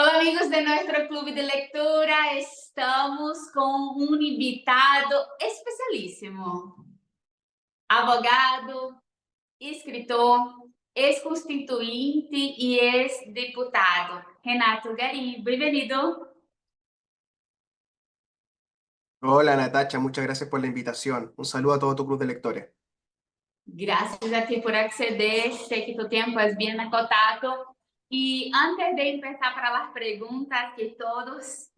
Hola amigos de nuestro club de lectura, estamos con un invitado especialísimo, abogado, escritor, ex-constituinte y ex-diputado, Renato Garim. Bienvenido. Hola Natacha, muchas gracias por la invitación. Un saludo a todo tu club de lectores. Gracias a ti por acceder, sé que tu tiempo es bien acotado. Y antes de empezar para las preguntas que todos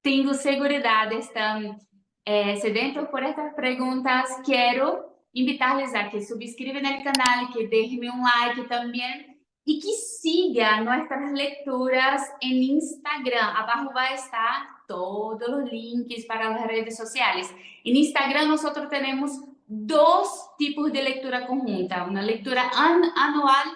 tengo seguridad están sedentos por estas preguntas, quiero invitarles a que suscriban el canal, que dejen un like también y que sigan nuestras lecturas en Instagram. Abajo va a estar todos los links para las redes sociales. En Instagram nosotros tenemos dos tipos de lectura conjunta, una lectura anual,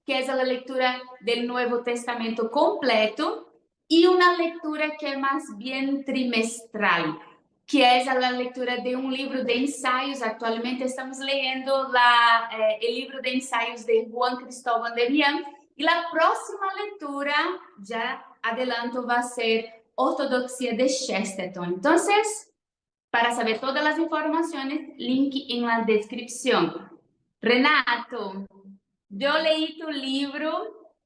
que es la lectura del Nuevo Testamento completo, y una lectura que es más bien trimestral, que es la lectura de un libro de ensayos. Actualmente estamos leyendo el libro de ensayos de Juan Cristóbal de Brián, y la próxima lectura, ya adelanto, va a ser Ortodoxia de Chesterton. Entonces, para saber todas las informaciones, link en la descripción. Renato, yo leí tu libro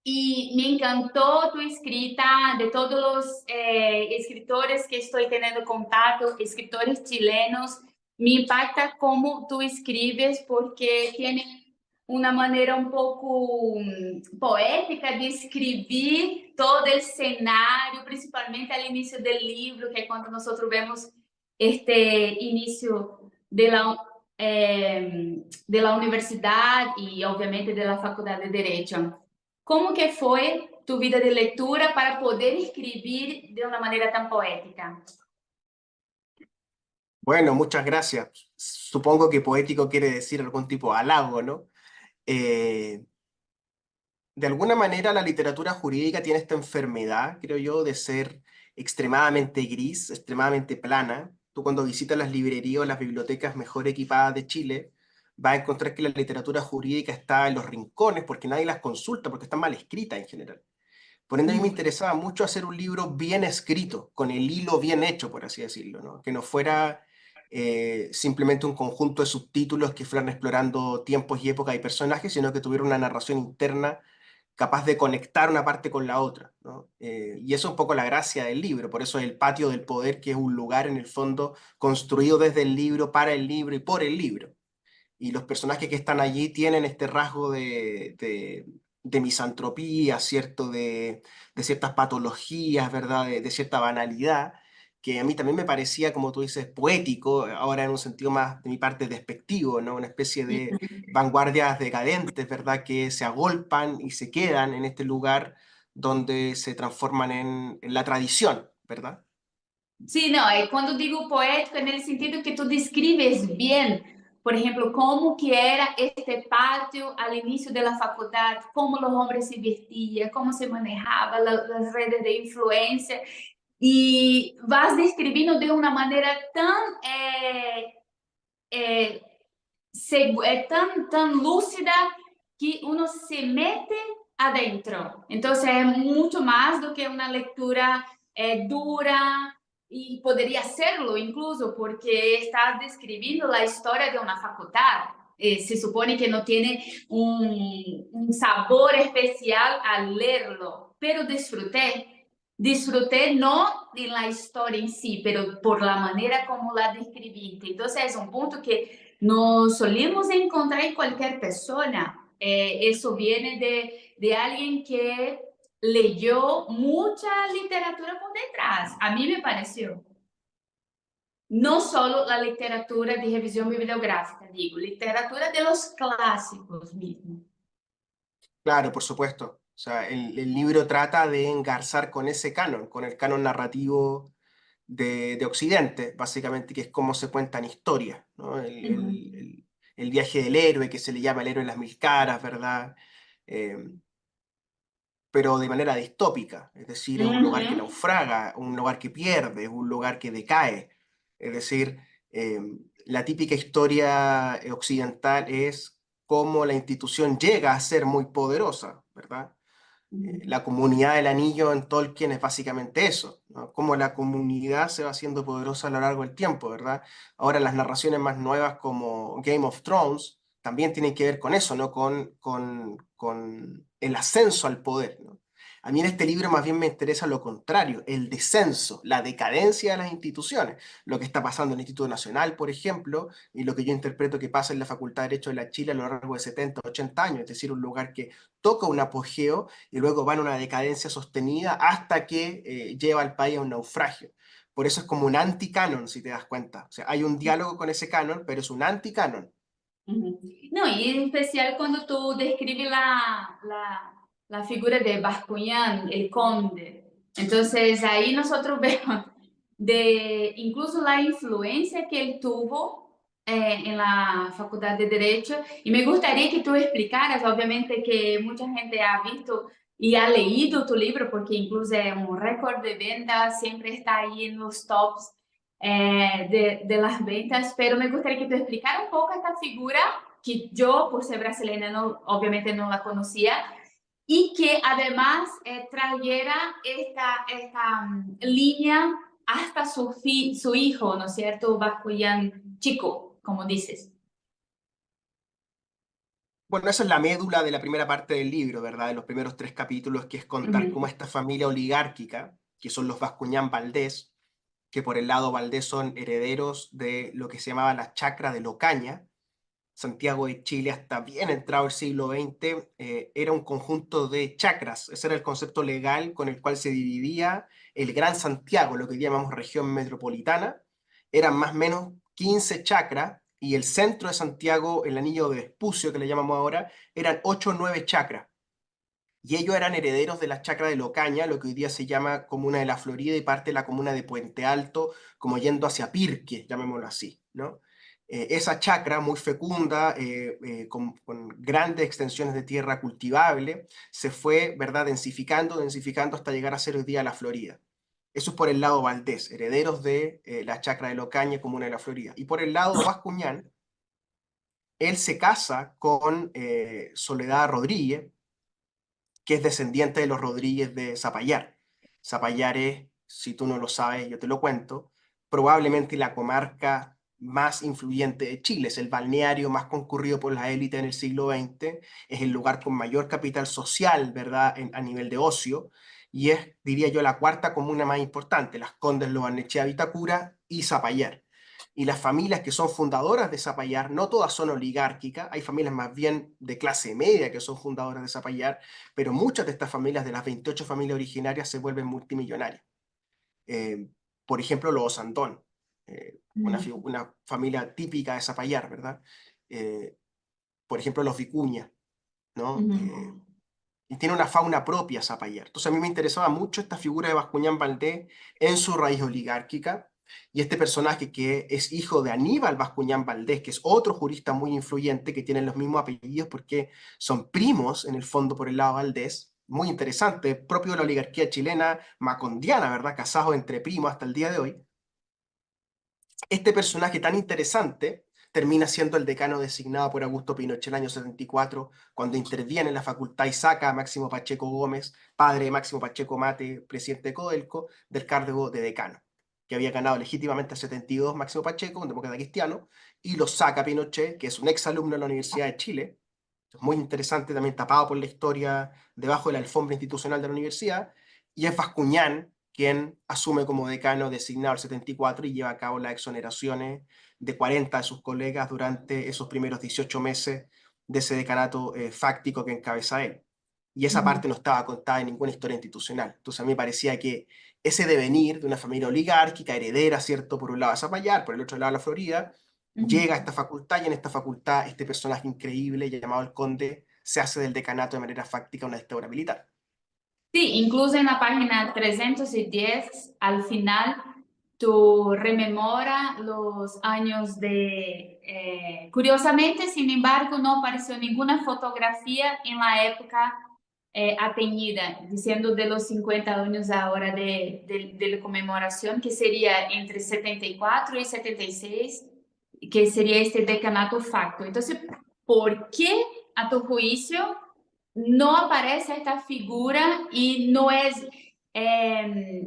y me encantó tu escrita, de todos los escritores que estoy teniendo contacto, escritores chilenos. Me impacta cómo tú escribes porque tiene una manera un poco poética de escribir todo el escenario, principalmente al inicio del libro, que es cuando nosotros vemos este inicio de la universidad y obviamente de la Facultad de Derecho. ¿Cómo que fue tu vida de lectura para poder escribir de una manera tan poética? Bueno, muchas gracias. Supongo que poético quiere decir algún tipo de halago, ¿no? Eh, de alguna manera la literatura jurídica tiene esta enfermedad, creo yo, de ser extremadamente gris, extremadamente plana. Tú cuando visitas las librerías o las bibliotecas mejor equipadas de Chile, vas a encontrar que la literatura jurídica está en los rincones porque nadie las consulta, porque está mal escrita en general. Por ende, a mí me interesaba mucho hacer un libro bien escrito, con el hilo bien hecho, por así decirlo, ¿no? Que no fuera simplemente un conjunto de subtítulos que fueran explorando tiempos y épocas y personajes, sino que tuviera una narración interna capaz de conectar una parte con la otra, ¿no? Y eso es un poco la gracia del libro, por eso es el patio del poder, que es un lugar en el fondo construido desde el libro, para el libro y por el libro. Y los personajes que están allí tienen este rasgo de misantropía, ¿cierto? De ciertas patologías, ¿verdad? De cierta banalidad, que a mí también me parecía, como tú dices, poético, ahora en un sentido más de mi parte despectivo, ¿no? Una especie de vanguardias decadentes, ¿verdad? Que se agolpan y se quedan en este lugar donde se transforman en la tradición, ¿verdad? Sí, no, cuando digo poético, en el sentido que tú describes bien, por ejemplo, cómo que era este patio al inicio de la facultad, cómo los hombres se vestían, cómo se manejaban las redes de influencia, y vas describiendo de una manera tan, eh, tan lúcida que uno se mete adentro. Entonces es mucho más do que una lectura dura, y podría serlo incluso porque estás describiendo la historia de una facultad. Se supone que no tiene un sabor especial al leerlo, pero disfruté. Disfruté no de la historia en sí, pero por la manera como la describiste. Entonces es un punto que no solemos encontrar en cualquier persona. Eso viene de alguien que leyó mucha literatura por detrás. A mí me pareció. No solo la literatura de revisión bibliográfica, digo, literatura de los clásicos mismo. Claro, por supuesto. O sea, el libro trata de engarzar con ese canon, con el canon narrativo de Occidente, básicamente, que es cómo se cuentan historias, ¿no? El viaje del héroe, que se le llama el héroe de las mil caras, ¿verdad? Eh, pero de manera distópica, es decir, es un lugar que Uhum. naufraga, un lugar que pierde, es un lugar que decae. Es decir, eh, la típica historia occidental es cómo la institución llega a ser muy poderosa, ¿verdad? La comunidad del anillo en Tolkien es básicamente eso, ¿no? Cómo la comunidad se va haciendo poderosa a lo largo del tiempo, ¿verdad? Ahora las narraciones más nuevas como Game of Thrones también tienen que ver con eso, ¿no? Con el ascenso al poder, ¿no? A mí en este libro más bien me interesa lo contrario, el descenso, la decadencia de las instituciones, lo que está pasando en el Instituto Nacional, por ejemplo, y lo que yo interpreto que pasa en la Facultad de Derecho de la Chile a lo largo de 70, 80 años, es decir, un lugar que toca un apogeo y luego va en una decadencia sostenida hasta que lleva al país a un naufragio. Por eso es como un anticanon, si te das cuenta. O sea, hay un diálogo con ese canon, pero es un anticanon. Uhum. Não, e em especial quando tu descreve la figura de Bascuñán, el conde. Entonces ahí nosotros vemos de incluso la influencia que él tuvo en la Facultad de Derecho. Y me gustaría que tú explicaras, obviamente que mucha gente ha visto y ha leído tu libro, porque incluso es un récord de ventas, siempre está ahí en los tops de las ventas, pero me gustaría que tú explicara un poco esta figura que yo, por ser brasileña, no, obviamente no la conocía, y que además trayera esta línea hasta su hijo, ¿no es cierto? Bascuyan chico, como dices. Bueno, esa es la médula de la primera parte del libro, ¿verdad? De los primeros 3 capítulos, que es contar cómo Uhum. esta familia oligárquica, que son los Bascuñán Valdés, que por el lado Valdés son herederos de lo que se llamaba la chacra de Locaña, Santiago de Chile hasta bien entrado el siglo XX, era un conjunto de chacras. Ese era el concepto legal con el cual se dividía el Gran Santiago, lo que hoy llamamos región metropolitana. Eran más o menos 15 chacras y el centro de Santiago, el anillo de Vespucio, que le llamamos ahora, eran 8 o 9 chacras. Y ellos eran herederos de la chacra de Locaña, lo que hoy día se llama Comuna de la Florida y parte de la comuna de Puente Alto, como yendo hacia Pirque, llamémoslo así, ¿no? Esa chacra muy fecunda, con grandes extensiones de tierra cultivable, se fue, ¿verdad?, densificando, densificando hasta llegar a ser hoy día la Florida. Eso es por el lado Valdés, herederos de la chacra de Locaña, comuna de la Florida. Y por el lado Bascuñán, él se casa con Soledad Rodríguez, que es descendiente de los Rodríguez de Zapallar. Zapallar es, si tú no lo sabes, yo te lo cuento, probablemente la comarca más influyente de Chile, es el balneario más concurrido por las élites en el siglo XX, es el lugar con mayor capital social, ¿verdad?, a nivel de ocio, y es, diría yo, la cuarta comuna más importante, Las Condes, Lo Barnechea, Vitacura y Zapallar. Y las familias que son fundadoras de Zapallar, no todas son oligárquicas, hay familias más bien de clase media que son fundadoras de Zapallar, pero muchas de estas familias, de las 28 familias originarias, se vuelven multimillonarias. Eh, por ejemplo, los Osandón, Uhum. una familia típica de Zapallar, ¿verdad? Eh, por ejemplo, los Vicuña, ¿no? Uhum. Y tiene una fauna propia Zapallar. Entonces a mí me interesaba mucho esta figura de Bascuñán Valdés en su raíz oligárquica, y este personaje que es hijo de Aníbal Bascuñán Valdés, que es otro jurista muy influyente, que tienen los mismos apellidos porque son primos en el fondo por el lado Valdés, muy interesante, propio de la oligarquía chilena macondiana, ¿verdad? Casados entre primos hasta el día de hoy. Este personaje tan interesante termina siendo el decano designado por Augusto Pinochet el año 74, cuando interviene en la facultad y saca a Máximo Pacheco Gómez, padre de Máximo Pacheco Mate, presidente de Codelco, del cargo de decano, que había ganado legítimamente el 72 Máximo Pacheco, un demócrata cristiano, y lo saca Pinochet, que es un exalumno de la Universidad de Chile. Es muy interesante, también tapado por la historia debajo de la alfombra institucional de la universidad, y es Bascuñán quien asume como decano designado el 74 y lleva a cabo las exoneraciones de 40 de sus colegas durante esos primeros 18 meses de ese decanato fáctico que encabeza él. Y esa parte Uhum. no estaba contada en ninguna historia institucional. Entonces a mí me parecía que ese devenir de una familia oligárquica, heredera, ¿cierto? Por un lado a Zapallar, por el otro lado a la Florida, llega a Uhum. esta facultad y en esta facultad este personaje increíble llamado el conde se hace del decanato de manera fáctica una dictadura militar. Sí, incluso en la página 310, al final, tú rememora los años de... curiosamente, sin embargo, no apareció ninguna fotografía en la época atenida, diciendo de los 50 años ahora de la conmemoración, que sería entre 74 y 76, que sería este decanato facto. Entonces, ¿por qué, a tu juicio, no aparece esta figura y no es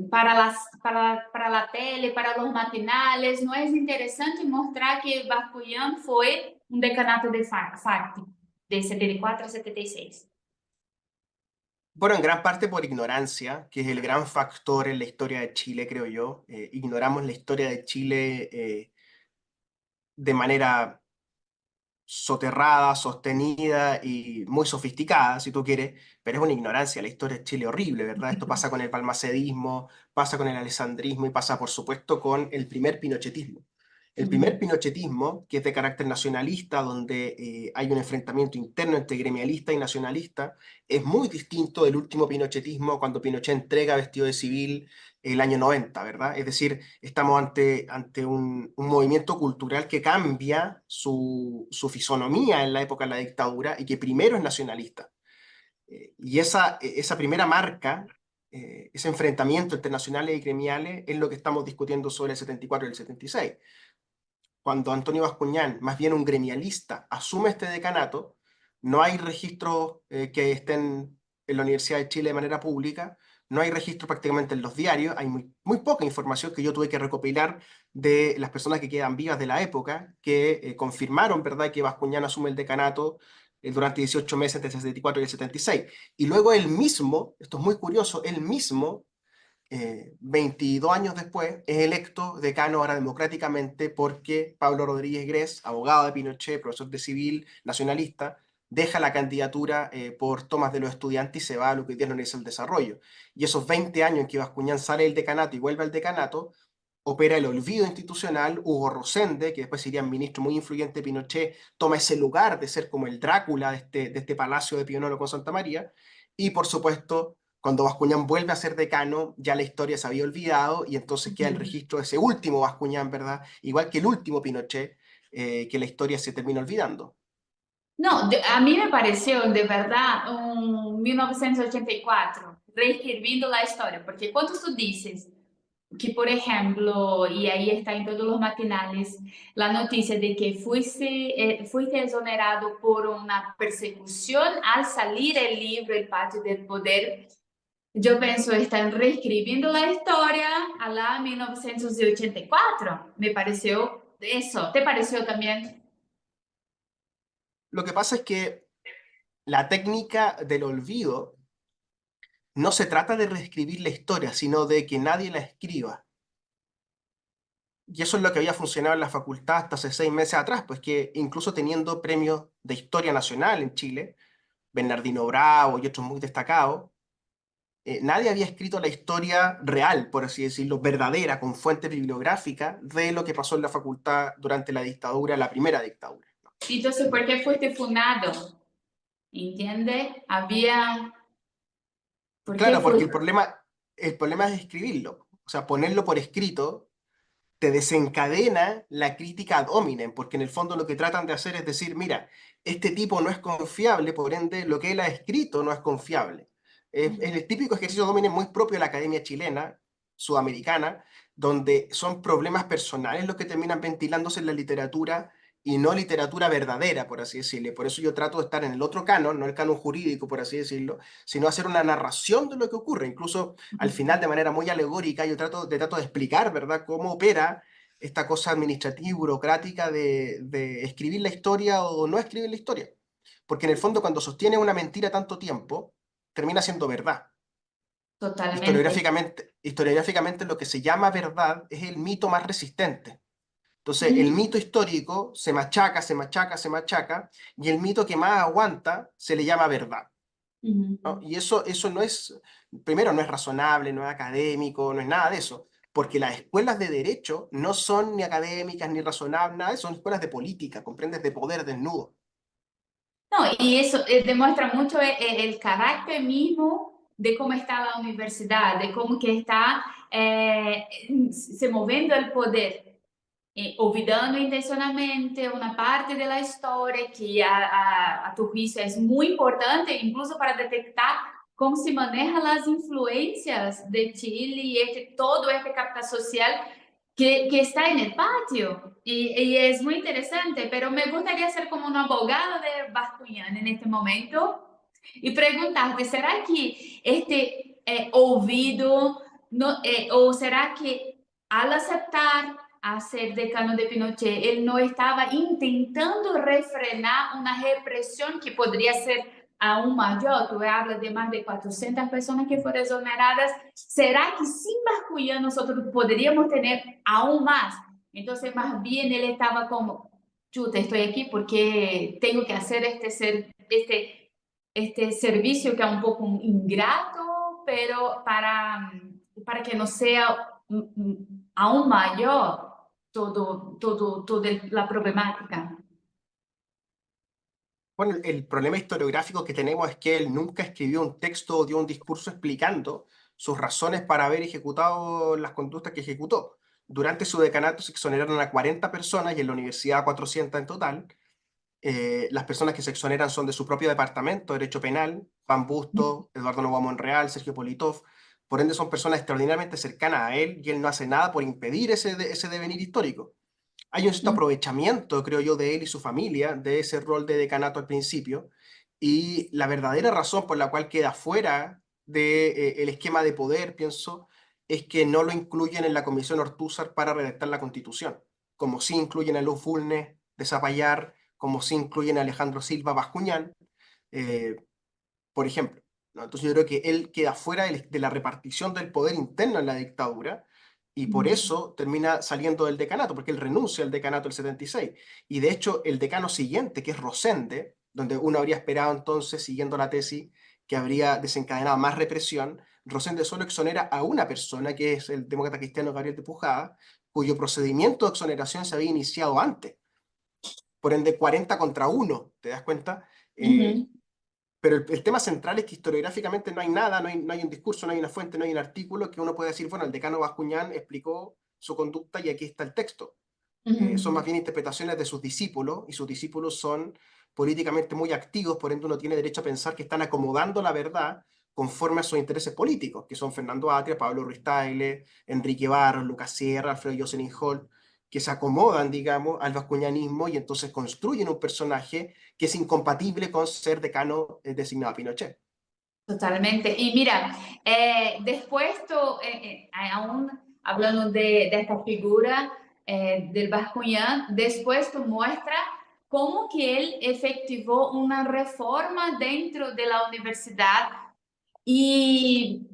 para la tele, para los matinales, no es interesante mostrar que Bascuñán fue un decanato de FACTI, de 74 a 76. Bueno, en gran parte por ignorancia, que es el gran factor en la historia de Chile, creo yo. Ignoramos la historia de Chile de manera soterrada, sostenida y muy sofisticada, si tú quieres, pero es una ignorancia. La historia de Chile horrible, ¿verdad? Esto pasa con el balmacedismo, pasa con el alessandrismo y pasa, por supuesto, con el primer pinochetismo. El primer pinochetismo, que es de carácter nacionalista, donde hay un enfrentamiento interno entre gremialista y nacionalista, es muy distinto del último pinochetismo cuando Pinochet entrega vestido de civil el año 90, ¿verdad? Es decir, estamos ante un movimiento cultural que cambia su fisonomía en la época de la dictadura y que primero es nacionalista. Y esa primera marca, ese enfrentamiento entre nacionales y gremiales, es lo que estamos discutiendo sobre el 74 y el 76. Cuando Antonio Bascuñán, más bien un gremialista, asume este decanato, no hay registros que estén en la Universidad de Chile de manera pública, no hay registro prácticamente en los diarios, hay muy poca información que yo tuve que recopilar de las personas que quedan vivas de la época, que confirmaron, ¿verdad?, que Bascuñán asume el decanato durante 18 meses entre el 74 y el 76. Y luego él mismo, esto es muy curioso, él mismo 22 años después, es electo decano ahora democráticamente porque Pablo Rodríguez Grez, abogado de Pinochet, profesor de civil, nacionalista, deja la candidatura por tomas de los estudiantes y se va a lo que hoy día no es el desarrollo. Y esos 20 años en que Bascuñán sale del decanato y vuelve al decanato, opera el olvido institucional. Hugo Rosende, que después sería un ministro muy influyente de Pinochet, toma ese lugar de ser como el Drácula de este palacio de Pío IX con Santa María, y por supuesto cuando Bascuñán vuelve a ser decano, ya la historia se había olvidado y entonces queda el registro de ese último Bascuñán, ¿verdad? Igual que el último Pinochet, que la historia se termina olvidando. No, a mí me pareció de verdad un 1984, reescribiendo la historia, porque cuando tú dices que, por ejemplo, y ahí está en todos los matinales, la noticia de que fuiste exonerado por una persecución al salir el libro El Patio del Poder, yo pienso, están reescribiendo la historia a la 1984. Me pareció eso. ¿Te pareció también? Lo que pasa es que la técnica del olvido no se trata de reescribir la historia, sino de que nadie la escriba. Y eso es lo que había funcionado en la facultad hasta hace 6 meses atrás, pues que incluso teniendo premios de historia nacional en Chile, Bernardino Bravo y otros muy destacados, nadie había escrito la historia real, por así decirlo, verdadera, con fuente bibliográfica de lo que pasó en la facultad durante la dictadura, la primera dictadura. Entonces, ¿por qué fuiste funado? ¿Entiende? Había... ¿Por qué Claro, porque fue? el problema es escribirlo, o sea, ponerlo por escrito te desencadena la crítica ad hominem, porque en el fondo lo que tratan de hacer es decir, mira, este tipo no es confiable, por ende lo que él ha escrito no es confiable. Es el típico ejercicio ad hominem muy propio de la academia chilena, sudamericana, donde son problemas personales los que terminan ventilándose en la literatura y no literatura verdadera, por así decirlo. Por eso yo trato de estar en el otro canon, no el canon jurídico, por así decirlo, sino hacer una narración de lo que ocurre. Incluso al final, de manera muy alegórica, yo trato de explicar, ¿verdad?, cómo opera esta cosa administrativa y burocrática de escribir la historia o no escribir la historia. Porque en el fondo, cuando sostiene una mentira tanto tiempo, termina siendo verdad. Totalmente. Historiográficamente, lo que se llama verdad es el mito más resistente. Entonces, el Ujú, mito histórico se machaca, se machaca, se machaca, y el mito que más aguanta se le llama verdad, ¿no? ujú. Y eso no es, primero, no es razonable, no es académico, no es nada de eso, porque las escuelas de derecho no son ni académicas ni razonables, nada de eso, son escuelas de política, comprendes, de poder desnudo. No, y eso demuestra mucho el carácter mismo de cómo está la universidad, de cómo que está se moviendo el poder, olvidando intencionalmente una parte de la historia que a tu juicio es muy importante, incluso para detectar cómo se manejan las influencias de Chile y todo este capital social que está en el patio. Y es muy interesante, pero me gustaría ser como un abogado de Bascuñán en este momento E perguntarte, será que este ouvido, ou será que al aceptar a ser decano de Pinochet, ele não estava intentando refrenar uma repressão que poderia ser aún maior? Tu hablas de mais de 400 pessoas que foram exoneradas. Será que sin Bascuñán nosotros poderíamos ter aún mais? Então, mais bem ele estava como, chuta, estou aqui porque tenho que fazer este servicio que es un poco ingrato, pero para que no sea aún mayor toda la problemática. Bueno, el problema historiográfico que tenemos es que él nunca escribió un texto o dio un discurso explicando sus razones para haber ejecutado las conductas que ejecutó. Durante su decanato se exoneraron a 40 personas y en la universidad a 400 en total. Las personas que se exoneran son de su propio departamento, Derecho Penal, Juan Busto, Eduardo Novoa Monreal, Sergio Politov. Por ende, son personas extraordinariamente cercanas a él y él no hace nada por impedir ese devenir histórico. Hay un cierto aprovechamiento, creo yo, de él y su familia de ese rol de decanato al principio, y la verdadera razón por la cual queda fuera del esquema de poder, pienso, es que no lo incluyen en la Comisión Ortúzar para redactar la Constitución, como sí incluyen a Luz Bulnes de Zapallar, como sí incluyen a Alejandro Silva Bascuñán, eh, por ejemplo, ¿no? Entonces yo creo que él queda fuera de la repartición del poder interno en la dictadura y por eso termina saliendo del decanato, porque él renuncia al decanato del 76. Y de hecho el decano siguiente, que es Rosende, donde uno habría esperado entonces, siguiendo la tesis, que habría desencadenado más represión, Rosende solo exonera a una persona, que es el demócrata cristiano Gabriel de Pujada, cuyo procedimiento de exoneración se había iniciado antes. Por ende, 40 contra 1, ¿te das cuenta? Uhum. Pero el tema central es que historiográficamente no hay nada, no hay un discurso, no hay una fuente, no hay un artículo que uno pueda decir, bueno, el decano Bascuñán explicó su conducta y aquí está el texto. Son más Uhum. bien interpretaciones de sus discípulos y sus discípulos son políticamente muy activos, por ende uno tiene derecho a pensar que están acomodando la verdad conforme a sus intereses políticos, que son Fernando Atria, Pablo Ruiz Tagle, Enrique Barros, Lucas Sierra, Alfredo Jocelyn Hall, que se acomodan, digamos, al bascuñanismo y entonces construyen un personaje que es incompatible con ser decano designado a Pinochet. Totalmente. Y mira, después, aún hablando de esta figura del Bascuñán, después tú muestra cómo que él efectivó una reforma dentro de la universidad y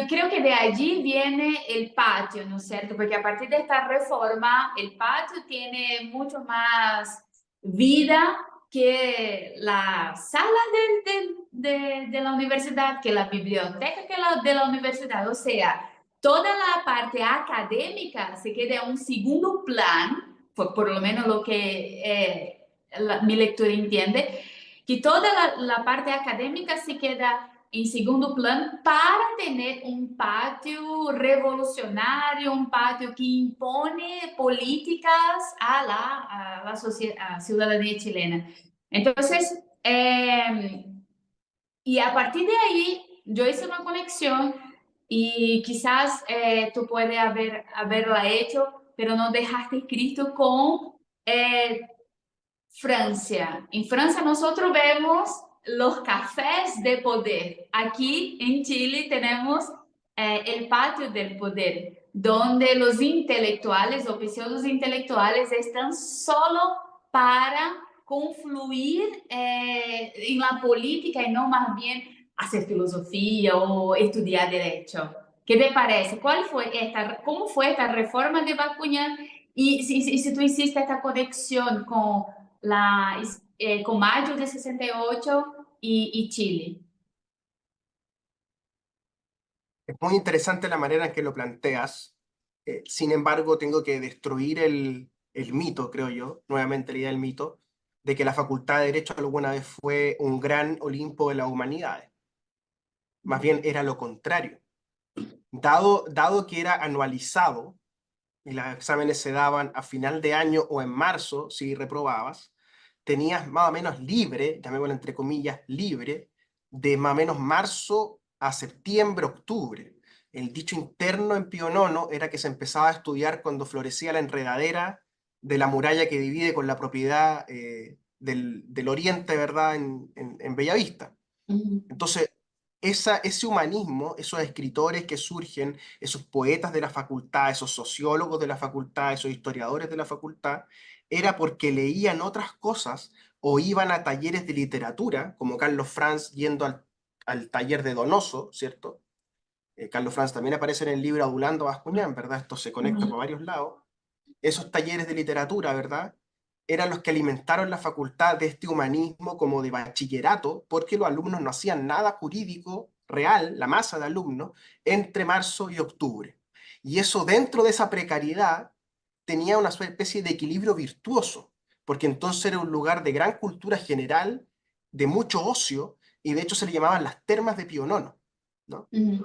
creo que de allí viene el patio, ¿no es cierto? Porque a partir de esta reforma, el patio tiene mucho más vida que la sala de la universidad, que la biblioteca de la universidad. O sea, toda la parte académica se queda en un segundo plan, por lo menos lo que mi lectura entiende, que toda la parte académica se queda em segundo plano para ter um pátio revolucionário, um pátio que impone políticas a cidadania chilena. Então, e a partir de aí, eu hice uma conexão e quizás tu puedes haberla hecho, pero no dejaste escrito con Francia. En Francia nosotros vemos los cafés de poder. Aquí en Chile tenemos el patio del poder, donde los intelectuales o pseudos intelectuales están solo para confluir en la política y no más bien hacer filosofía o estudiar derecho. ¿Qué te parece? ¿Cómo fue esta reforma de Bakunin? Y si tú hiciste esta conexión con mayo de 68 y Chile. Es muy interesante la manera en que lo planteas. Sin embargo, tengo que destruir el mito, creo yo, nuevamente la idea del mito, de que la Facultad de Derecho alguna vez fue un gran Olimpo de las humanidades. Más bien era lo contrario. Dado que era anualizado y los exámenes se daban a final de año o en marzo, si reprobabas, tenías más o menos libre, llamémoslo entre comillas, libre, de más o menos marzo a septiembre, octubre. El dicho interno en Pío IX era que se empezaba a estudiar cuando florecía la enredadera de la muralla que divide con la propiedad del Oriente, ¿verdad? En Bellavista. Ujú, Entonces, ese humanismo, esos escritores que surgen, esos poetas de la facultad, esos sociólogos de la facultad, esos historiadores de la facultad, era porque leían otras cosas o iban a talleres de literatura, como Carlos Franz yendo al taller de Donoso, ¿cierto? Carlos Franz también aparece en el libro Adulando a Bascuñán, ¿verdad? Esto se conecta por ujú, varios lados. Esos talleres de literatura, ¿verdad? Eran los que alimentaron la facultad de este humanismo como de bachillerato, porque los alumnos no hacían nada jurídico real, la masa de alumnos, entre marzo y octubre. Y eso dentro de esa precariedad tenía una especie de equilibrio virtuoso, porque entonces era un lugar de gran cultura general, de mucho ocio, y de hecho se le llamaban las termas de Pío Nono, ¿no? ujú,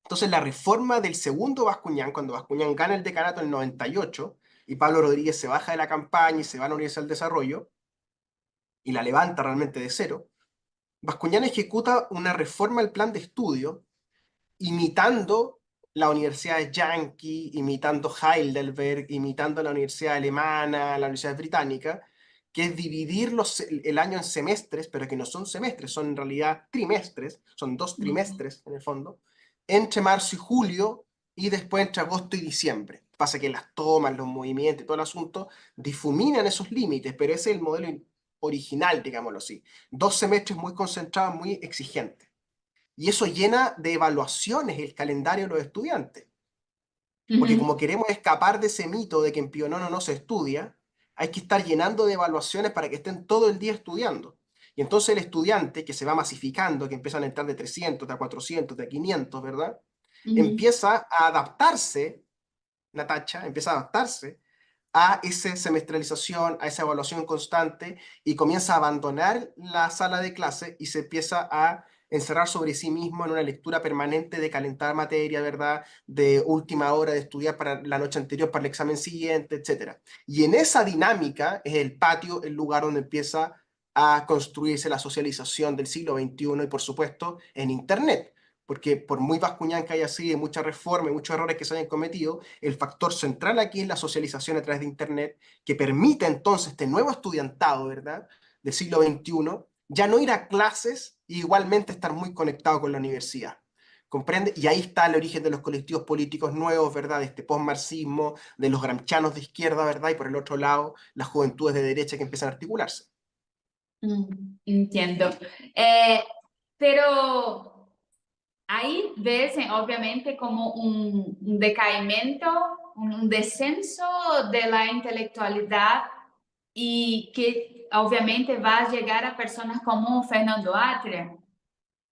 Entonces, la reforma del segundo Bascuñán, cuando Bascuñán gana el decanato en el 98 y Pablo Rodríguez se baja de la campaña y se va a la Universidad del Desarrollo y la levanta realmente de cero, Bascuñán ejecuta una reforma al plan de estudio imitando la universidad yanqui, imitando Heidelberg, imitando la universidad alemana, la universidad británica, que es dividir el año en semestres, pero que no son semestres, son en realidad trimestres, son dos ujú, trimestres en el fondo, entre marzo y julio y después entre agosto y diciembre. Pasa que las tomas, los movimientos y todo el asunto difuminan esos límites, pero ese es el modelo original, digámoslo así. Dos semestres muy concentrados, muy exigentes. Y eso llena de evaluaciones el calendario de los estudiantes. Porque ujú, como queremos escapar de ese mito de que en Pionono no se estudia, hay que estar llenando de evaluaciones para que estén todo el día estudiando. Y entonces el estudiante que se va masificando, que empiezan a entrar de 300, de a 400, de a 500, ¿verdad? ujú, Empieza a adaptarse, Natacha, empieza a adaptarse a esa semestralización, a esa evaluación constante y comienza a abandonar la sala de clase y se empieza a encerrar sobre sí mismo en una lectura permanente de calentar materia, ¿verdad? De última hora de estudiar para la noche anterior, para el examen siguiente, etcétera. Y en esa dinámica es el patio el lugar donde empieza a construirse la socialización del siglo XXI y, por supuesto, en Internet. Porque por muy bascuñán que haya sido, mucha reforma y muchos errores que se hayan cometido, el factor central aquí es la socialización a través de Internet, que permite entonces este nuevo estudiantado, ¿verdad?, del siglo XXI, ya no ir a clases y igualmente estar muy conectado con la universidad. ¿Comprende? Y ahí está el origen de los colectivos políticos nuevos, ¿verdad? De este postmarxismo, de los gramscianos de izquierda, ¿verdad? Y por el otro lado, las juventudes de derecha que empiezan a articularse. entiendo. Eh, pero ahí ves, obviamente, como un decaimiento, un descenso de la intelectualidad y que obviamente va a llegar a personas como Fernando Atria,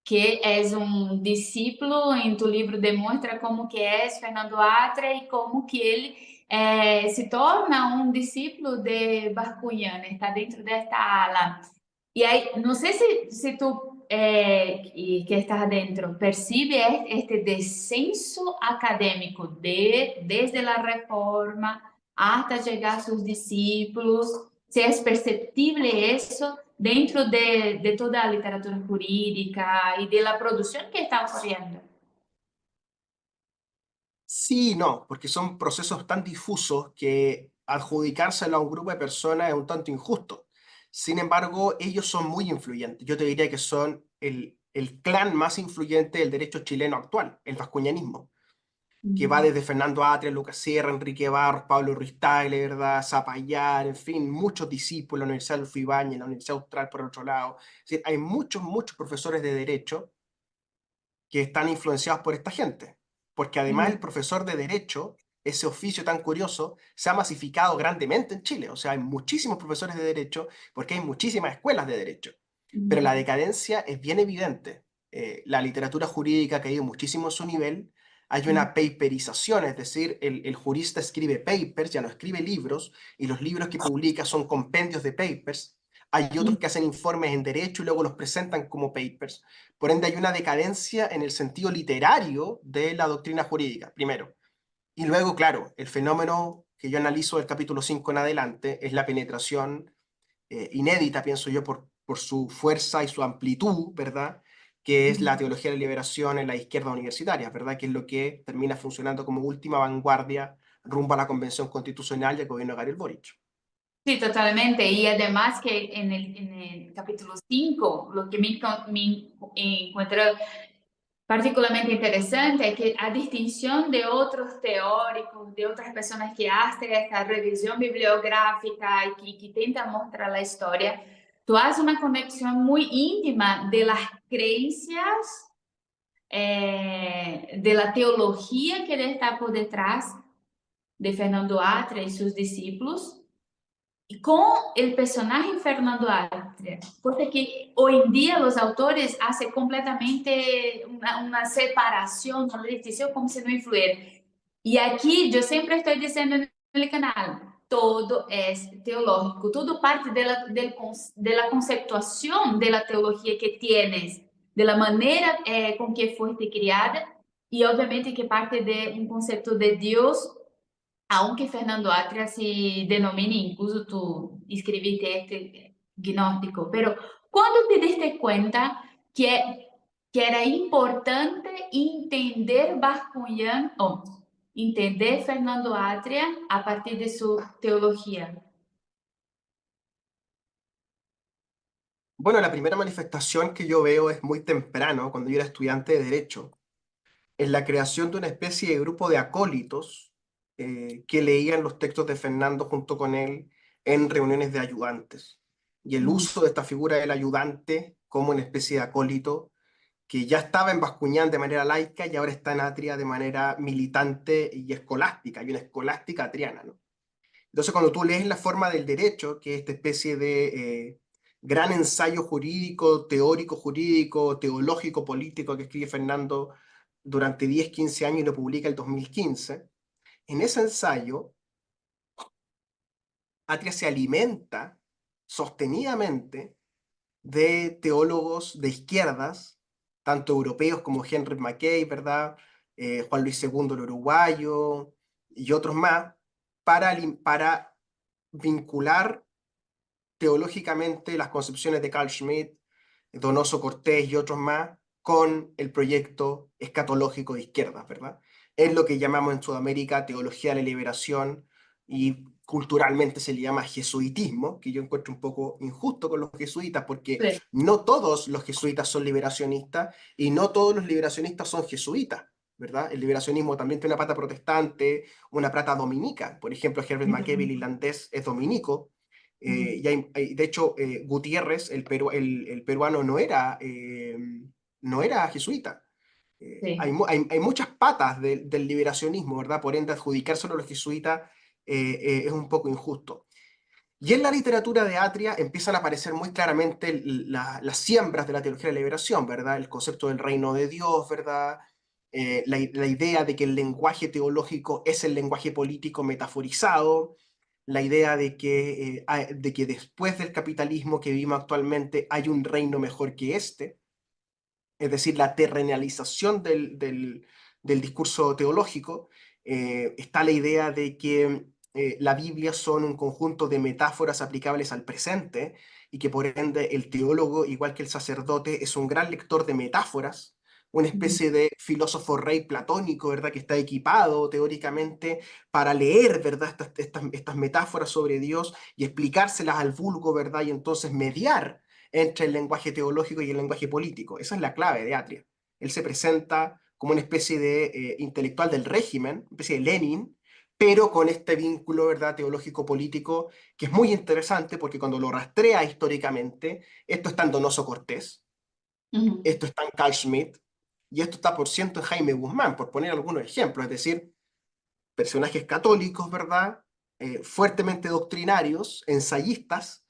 que és um discípulo, em tu livro demonstra como que é Fernando Atria e como que ele se torna um discípulo de Bakuyan, está dentro desta ala. E aí, não sei se tu que estás dentro percebe este descenso acadêmico desde a reforma hasta chegar a seus discípulos, se é perceptível isso dentro de toda a literatura jurídica y de la producción que está ocurriendo. Sí y no, porque son procesos tan difusos que adjudicárselo a un grupo de personas es un tanto injusto. Sin embargo, ellos son muy influyentes. Yo te diría que son el clan más influyente del derecho chileno actual, el vascuñanismo, que va Uhum. desde Fernando Atria, Lucas Sierra, Enrique Barros, Pablo Ruiz Tagle, ¿verdad? Zapallar, en fin, muchos discípulos, la Universidad Adolfo Ibáñez, la Universidad Austral por otro lado. Es decir, hay muchos, muchos profesores de derecho que están influenciados por esta gente. Porque además el Uhum. profesor de derecho, ese oficio tan curioso, se ha masificado grandemente en Chile. O sea, hay muchísimos profesores de derecho porque hay muchísimas escuelas de derecho. Pero la Uhum. decadencia es bien evidente. La literatura jurídica ha caído muchísimo en su nivel. Hay una paperización, es decir, el jurista escribe papers, ya no escribe libros, y los libros que publica son compendios de papers. Hay otros que hacen informes en derecho y luego los presentan como papers. Por ende, hay una decadencia en el sentido literario de la doctrina jurídica, primero. Y luego, claro, el fenómeno que yo analizo del capítulo 5 en adelante es la penetración inédita, pienso yo, por su fuerza y su amplitud, ¿verdad? Que es la Uhum. teología de la liberación en la izquierda universitaria, ¿verdad? Que es lo que termina funcionando como última vanguardia rumbo a la Convención Constitucional y al gobierno de Gabriel Boric. Sí, totalmente. Y además que en el capítulo 5 lo que me encuentro particularmente interesante es que a distinción de otros teóricos, de otras personas que hacen esta revisión bibliográfica y que intentan mostrar la historia, tú haces una conexión muy íntima de las creencias, de la teología que está por detrás de Fernando Atria y sus discípulos, y con el personaje Fernando Atria, porque que hoy en día los autores hacen completamente una separación, una distinción como si no influyera. Y aquí yo siempre estoy diciendo en el canal, todo es teológico, todo parte de la conceptuación de la teología que tienes, de la manera con que fuiste criada, y obviamente que parte de un concepto de Dios. Aunque Fernando Atria se denomine, incluso tú escribiste este gnóstico, pero ¿cuándo te diste cuenta que era importante entender Bascuñán, o entender Fernando Atria a partir de su teología? Bueno, la primera manifestación que yo veo es muy temprano, cuando yo era estudiante de Derecho, en la creación de una especie de grupo de acólitos que leían los textos de Fernando junto con él en reuniones de ayudantes. Y el Mm, uso de esta figura del ayudante como una especie de acólito que ya estaba en Bascuñán de manera laica y ahora está en Atria de manera militante y escolástica, y una escolástica atriana, ¿no? Entonces, cuando tú lees La forma del derecho, que es esta especie de gran ensayo jurídico, teórico jurídico, teológico político que escribe Fernando durante 10 15 años y lo publica el 2015, en ese ensayo, Atria se alimenta sostenidamente de teólogos de izquierdas, tanto europeos como Henry Mackay, ¿verdad? Juan Luis II el uruguayo y otros más, para vincular teológicamente las concepciones de Carl Schmitt, Donoso Cortés y otros más con el proyecto escatológico de izquierdas, ¿verdad? Es lo que llamamos en Sudamérica teología de la liberación y culturalmente se le llama jesuitismo, que yo encuentro un poco injusto con los jesuitas porque sí. no todos los jesuitas son liberacionistas y no todos los liberacionistas son jesuitas, ¿verdad? El liberacionismo también tiene una pata protestante, una pata dominica. Por ejemplo, Herbert Mackay, el irlandés, es dominico, de hecho, Gutiérrez, el peruano, no era jesuita. Sí. Hay muchas patas del liberacionismo, ¿verdad? Por ende, adjudicárselo a los jesuitas es un poco injusto. Y en la literatura de Atria empiezan a aparecer muy claramente las siembras de la teología de la liberación, ¿verdad? El concepto del reino de Dios, ¿verdad? La idea de que el lenguaje teológico es el lenguaje político metaforizado, la idea de que después del capitalismo que vivimos actualmente hay un reino mejor que este, es decir, la terrenalización del discurso teológico. Está la idea de que la Biblia son un conjunto de metáforas aplicables al presente y que por ende el teólogo, igual que el sacerdote, es un gran lector de metáforas, una especie de filósofo rey platónico, ¿verdad? Que está equipado teóricamente para leer, ¿verdad? Estas metáforas sobre Dios y explicárselas al vulgo, ¿verdad? Y entonces mediar entre el lenguaje teológico y el lenguaje político. Esa es la clave de Atria. Él se presenta como una especie de intelectual del régimen, una especie de Lenin, pero con este vínculo, ¿verdad?, teológico-político, que es muy interesante porque cuando lo rastrea históricamente, esto está en Donoso Cortés, Ujú. esto está en Carl Schmitt, y esto está por ciento en Jaime Guzmán, por poner algunos ejemplos, es decir, personajes católicos, ¿verdad? Fuertemente doctrinarios, ensayistas,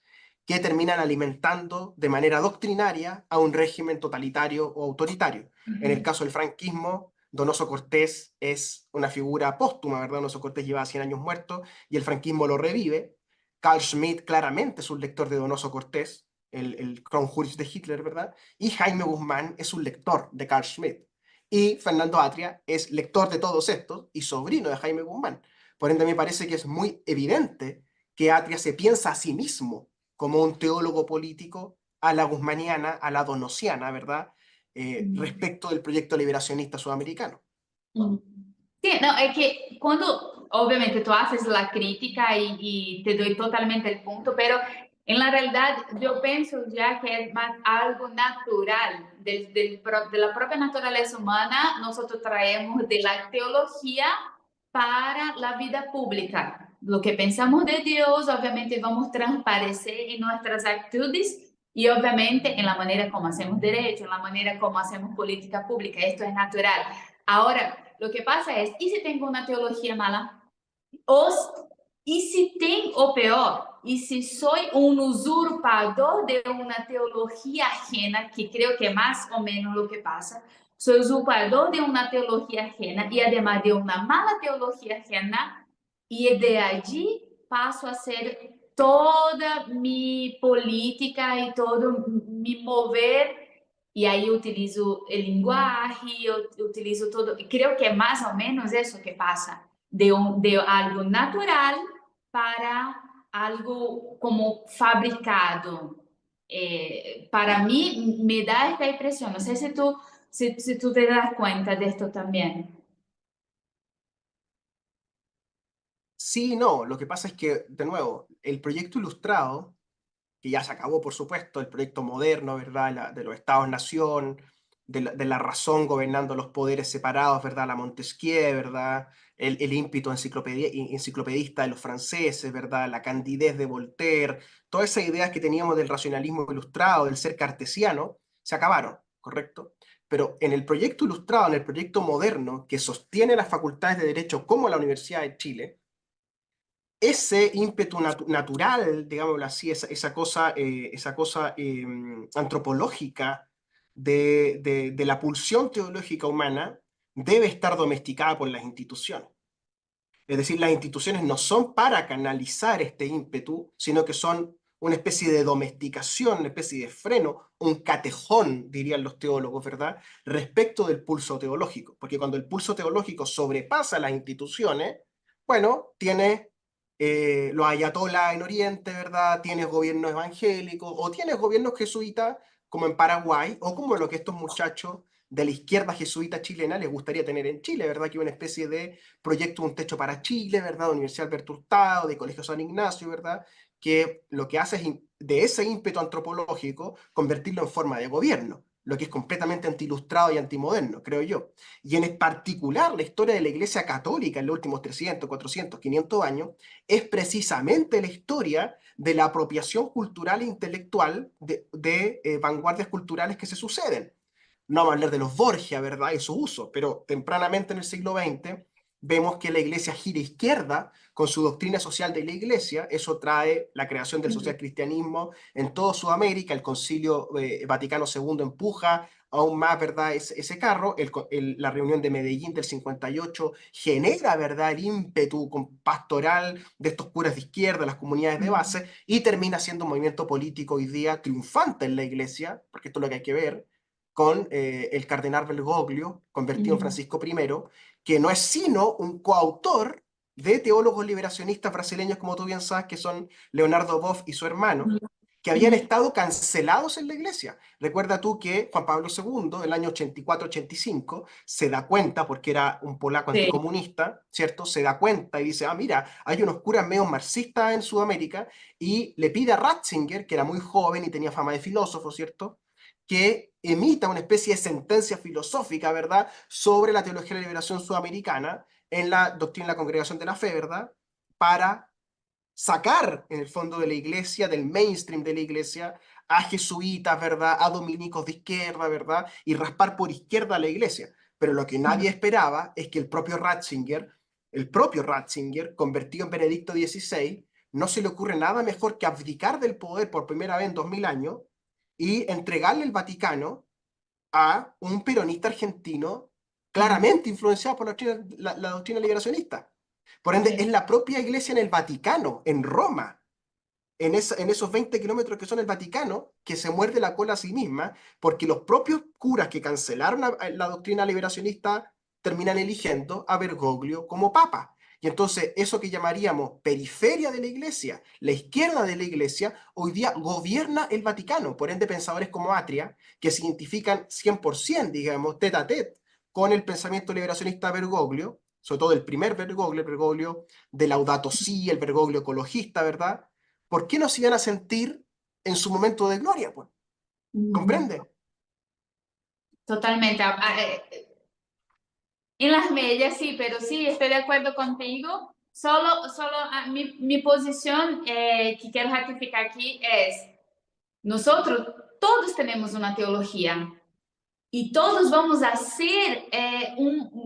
que terminan alimentando de manera doctrinaria a un régimen totalitario o autoritario. En el Ujú. caso del franquismo, Donoso Cortés es una figura póstuma, ¿verdad? Donoso Cortés lleva 100 años muerto y el franquismo lo revive. Carl Schmitt claramente es un lector de Donoso Cortés, el Kronjurist de Hitler, ¿verdad? Y Jaime Guzmán es un lector de Carl Schmitt. Y Fernando Atria es lector de todos estos y sobrino de Jaime Guzmán. Por ende, me parece que es muy evidente que Atria se piensa a sí mismo como un teólogo político a la guzmaniana, a la donosiana, ¿verdad? Ujú. Respecto del proyecto liberacionista sudamericano. Ujú. Sí, no, es que cuando obviamente tú haces la crítica y te doy totalmente el punto, pero en la realidad yo pienso ya que es más algo natural de la propia naturaleza humana. Nosotros traemos de la teología para la vida pública. Lo que pensamos de Dios, obviamente vamos a transparecer en nuestras actitudes y obviamente en la manera como hacemos derecho, en la manera como hacemos política pública. Esto es natural. Ahora, lo que pasa es, ¿y si tengo una teología mala? O, ¿y si tengo, o peor, y si soy un usurpador de una teología ajena, que creo que más o menos lo que pasa, soy usurpador de una teología ajena y además de una mala teología ajena, y de allí paso a hacer toda mi política y todo mi mover y ahí utilizo el lenguaje, yo utilizo todo. Creo que es más o menos eso que pasa, de algo natural para algo como fabricado. Para mí me da esta impresión, no sé si tú te das cuenta de esto también. Sí, no, lo que pasa es que, de nuevo, el proyecto ilustrado, que ya se acabó, por supuesto, el proyecto moderno, ¿verdad? De los estados-nación, de la razón gobernando los poderes separados, ¿verdad? La Montesquieu, ¿verdad? El ímpetu enciclopedista de los franceses, ¿verdad? La candidez de Voltaire, todas esas ideas que teníamos del racionalismo ilustrado, del ser cartesiano, se acabaron, ¿correcto? Pero en el proyecto ilustrado, en el proyecto moderno, que sostiene las facultades de Derecho como la Universidad de Chile, ese ímpetu natural, digámoslo así, esa cosa antropológica de la pulsión teológica humana, debe estar domesticada por las instituciones. Es decir, las instituciones no son para canalizar este ímpetu, sino que son una especie de domesticación, una especie de freno, un catejón, dirían los teólogos, ¿verdad?, respecto del pulso teológico. Porque cuando el pulso teológico sobrepasa las instituciones, bueno, tiene los ayatolás en Oriente, ¿verdad? Tienes gobiernos evangélicos o tienes gobiernos jesuitas como en Paraguay o como lo que estos muchachos de la izquierda jesuita chilena les gustaría tener en Chile, ¿verdad? Que una especie de proyecto Un Techo para Chile, ¿verdad? Universidad Alberto Hurtado, de Colegio San Ignacio, ¿verdad? Que lo que hace es de ese ímpetu antropológico convertirlo en forma de gobierno, lo que es completamente antiilustrado y antimoderno, creo yo. Y en particular, la historia de la Iglesia Católica en los últimos 300, 400, 500 años es precisamente la historia de la apropiación cultural e intelectual de vanguardias culturales que se suceden. No vamos a hablar de los Borgia, ¿verdad? Y su uso, pero tempranamente en el siglo XX vemos que la iglesia gira izquierda con su doctrina social de la iglesia. Eso trae la creación del social cristianismo en toda Sudamérica. El Concilio Vaticano II empuja aún más, ¿verdad? Ese carro. La reunión de Medellín del 58 genera, ¿verdad?, el ímpetu pastoral de estos curas de izquierda, las comunidades de base, y termina siendo un movimiento político hoy día triunfante en la iglesia, porque esto es lo que hay que ver, con el cardenal Bergoglio, convertido en Francisco I, que no es sino un coautor de teólogos liberacionistas brasileños, como tú bien sabes, que son Leonardo Boff y su hermano, que habían estado cancelados en la iglesia. Recuerda tú que Juan Pablo II, el año 84-85, se da cuenta, porque era un polaco Sí. anticomunista, ¿cierto? Se da cuenta y dice, ah, mira, hay unos curas medio marxistas en Sudamérica, y le pide a Ratzinger, que era muy joven y tenía fama de filósofo, ¿cierto?, que emita una especie de sentencia filosófica, ¿verdad?, sobre la teología de la liberación sudamericana en la doctrina de la congregación de la fe, ¿verdad?, para sacar en el fondo de la iglesia, del mainstream de la iglesia, a jesuitas, ¿verdad?, a dominicos de izquierda, ¿verdad?, y raspar por izquierda a la iglesia. Pero lo que nadie esperaba es que el propio Ratzinger, convertido en Benedicto XVI, no se le ocurre nada mejor que abdicar del poder por primera vez en 2000 años y entregarle el Vaticano a un peronista argentino claramente influenciado por la doctrina liberacionista. Por ende, es Sí. la propia iglesia en el Vaticano, en Roma, en esos 20 kilómetros que son el Vaticano, que se muerde la cola a sí misma, porque los propios curas que cancelaron la doctrina liberacionista terminan eligiendo a Bergoglio como papa. Y entonces eso que llamaríamos periferia de la iglesia, la izquierda de la iglesia, hoy día gobierna el Vaticano. Por ende, pensadores como Atria, que se identifican 100%, digamos, tete a tete con el pensamiento liberacionista Bergoglio, sobre todo el primer Bergoglio, el Bergoglio de Laudato Si, el Bergoglio ecologista, ¿verdad? ¿Por qué no se iban a sentir en su momento de gloria, pues? Ujú. ¿Comprende? Totalmente. En las medias, sí, pero sí, estoy de acuerdo contigo. Mi posición que quiero ratificar aquí es, nosotros todos tenemos una teología y todos vamos a hacer,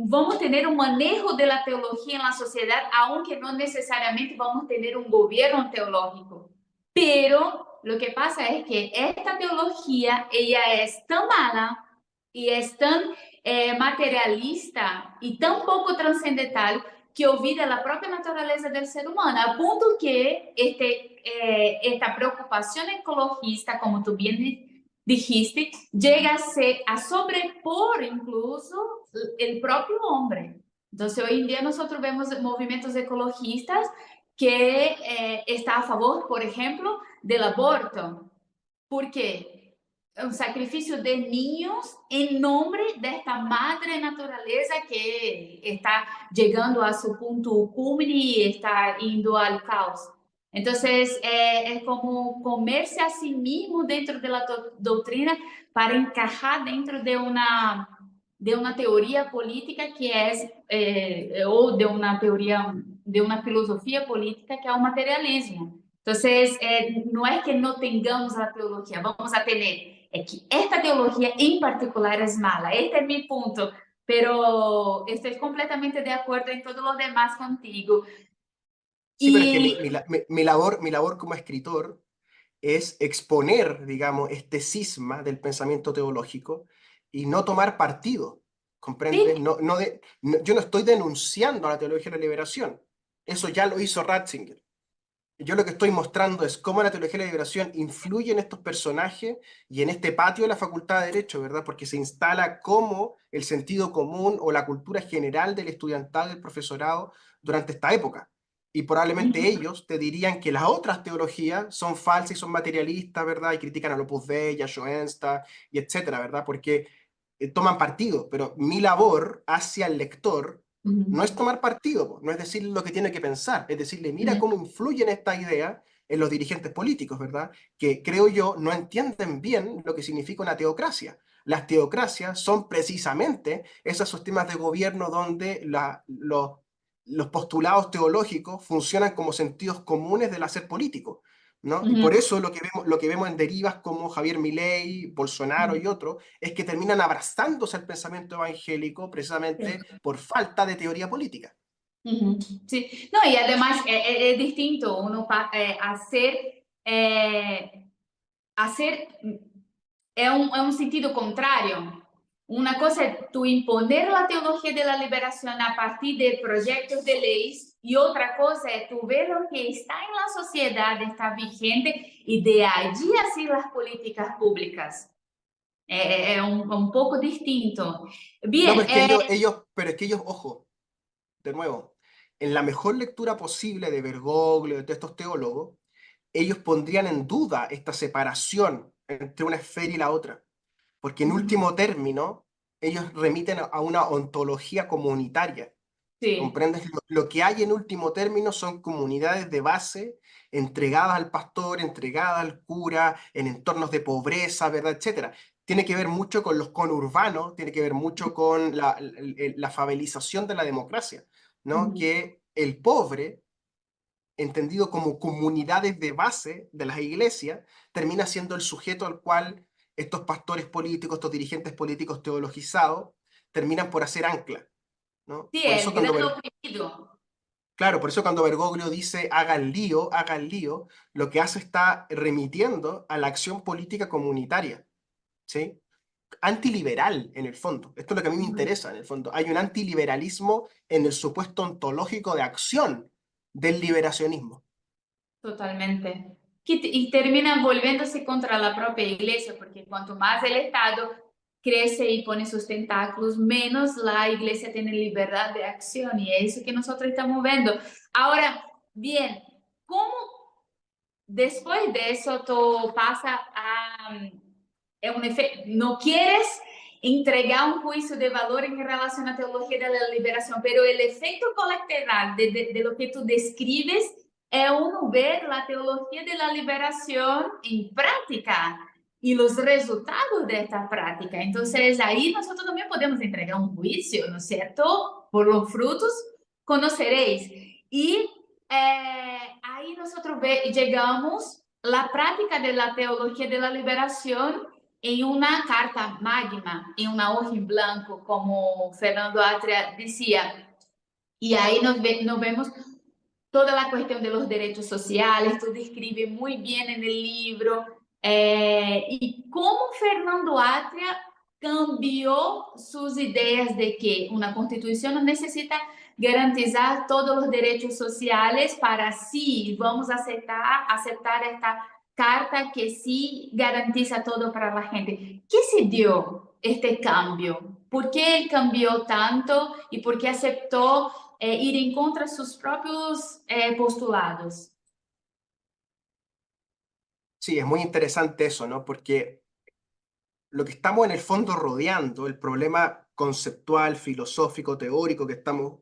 vamos a tener un manejo de la teología en la sociedad, aunque no necesariamente vamos a tener un gobierno teológico. Pero lo que pasa es que esta teología, ella es tan mala y es tan materialista y tan poco trascendental que olvida la propia naturaleza del ser humano, a punto que esta preocupación ecologista, como tú bien dijiste, llega a sobrepor incluso el propio hombre. Entonces, hoy en día nosotros vemos movimientos ecologistas que está a favor, por ejemplo, del aborto. ¿Por qué? Un sacrificio de niños en nombre de esta madre naturaleza que está llegando a su punto cúmine y está yendo al caos. Entonces, es como comerse a sí mismo dentro de la doctrina para encajar dentro de una teoría política que es, o de una teoría, de una filosofía política que es el materialismo. Entonces, no es que no tengamos la teología, vamos a tener, es que esta teología en particular es mala. Este es mi punto, pero estoy completamente de acuerdo en todo lo demás contigo. Sí, pero es que Y mi labor como escritor es exponer, digamos, este cisma del pensamiento teológico y no tomar partido, ¿comprendes? sí, Yo no estoy denunciando a la teología de la liberación, eso ya lo hizo Ratzinger. Yo lo que estoy mostrando es cómo la teología de la liberación influye en estos personajes y en este patio de la Facultad de Derecho, ¿verdad? Porque se instala como el sentido común o la cultura general del estudiantado y del profesorado durante esta época. Y probablemente ellos te dirían que las otras teologías son falsas y son materialistas, ¿verdad? Y critican al Opus Dei, a Schoenstatt y etcétera, ¿verdad? Porque toman partido, pero mi labor hacia el lector no es tomar partido, po, no es decirle lo que tiene que pensar, es decirle, mira cómo influyen esta idea en los dirigentes políticos, ¿verdad? Que creo yo no entienden bien lo que significa una teocracia. Las teocracias son precisamente esos sistemas de gobierno donde los postulados teológicos funcionan como sentidos comunes del hacer político, ¿no? Y por eso lo que vemos en derivas como Javier Milei, Bolsonaro y otros, es que terminan abrazándose al pensamiento evangélico precisamente por falta de teoría política. Ujú. Sí, no, y además es distinto uno hacer es un sentido contrario. Una cosa es tú imponer la teología de la liberación a partir de proyectos de leyes y otra cosa es tú ver lo que está en la sociedad, está vigente y de allí hacer las políticas públicas. Es un poco distinto. No, Bien, pero pero es que ellos, ojo, de nuevo, en la mejor lectura posible de Bergoglio, de todos estos teólogos, ellos pondrían en duda esta separación entre una esfera y la otra, porque en último término, ellos remiten a una ontología comunitaria. sí. ¿Comprendes? Lo que hay en último término son comunidades de base entregadas al pastor, entregadas al cura, en entornos de pobreza, ¿verdad? Etcétera. Tiene que ver mucho con los conurbanos, tiene que ver mucho con la favelización de la democracia, ¿no? Ujú. Que el pobre, entendido como comunidades de base de las iglesias, termina siendo el sujeto al cual estos pastores políticos, estos dirigentes políticos teologizados, terminan por hacer ancla, ¿no? Sí, Por eso el cuando gran oprimido. Claro, por eso cuando Bergoglio dice haga el lío, lo que hace está remitiendo a la acción política comunitaria, ¿sí? Antiliberal en el fondo. Esto es lo que a mí me Ujú. interesa en el fondo. Hay un antiliberalismo en el supuesto ontológico de acción del liberacionismo. Totalmente. Y termina volviéndose contra la propia iglesia, porque cuanto más el Estado crece y pone sus tentáculos, menos la iglesia tiene libertad de acción. Y es eso que nosotros estamos viendo. Ahora, bien, ¿cómo después de eso tú pasa a... no quieres entregar un juicio de valor en relación a teología de la liberación, pero el efecto colateral de lo que tú describes es uno ver la teología de la liberación en práctica y los resultados de esta práctica. Entonces, ahí nosotros también podemos entregar un juicio, ¿no es cierto? Por los frutos conoceréis. Y ahí nosotros llegamos la práctica de la teología de la liberación en una carta magna, en una hoja en blanco, como Fernando Atria decía. Y ahí nos vemos toda la cuestión de los derechos sociales, tú describes muy bien en el libro, y cómo Fernando Atria cambió sus ideas de que una constitución necesita garantizar todos los derechos sociales para sí, vamos a aceptar esta carta que sí garantiza todo para la gente. ¿Qué se dio este cambio? ¿Por qué él cambió tanto y por qué aceptó ir en contra de sus propios postulados? Sí, es muy interesante eso, ¿no? Porque lo que estamos en el fondo rodeando, el problema conceptual, filosófico, teórico que estamos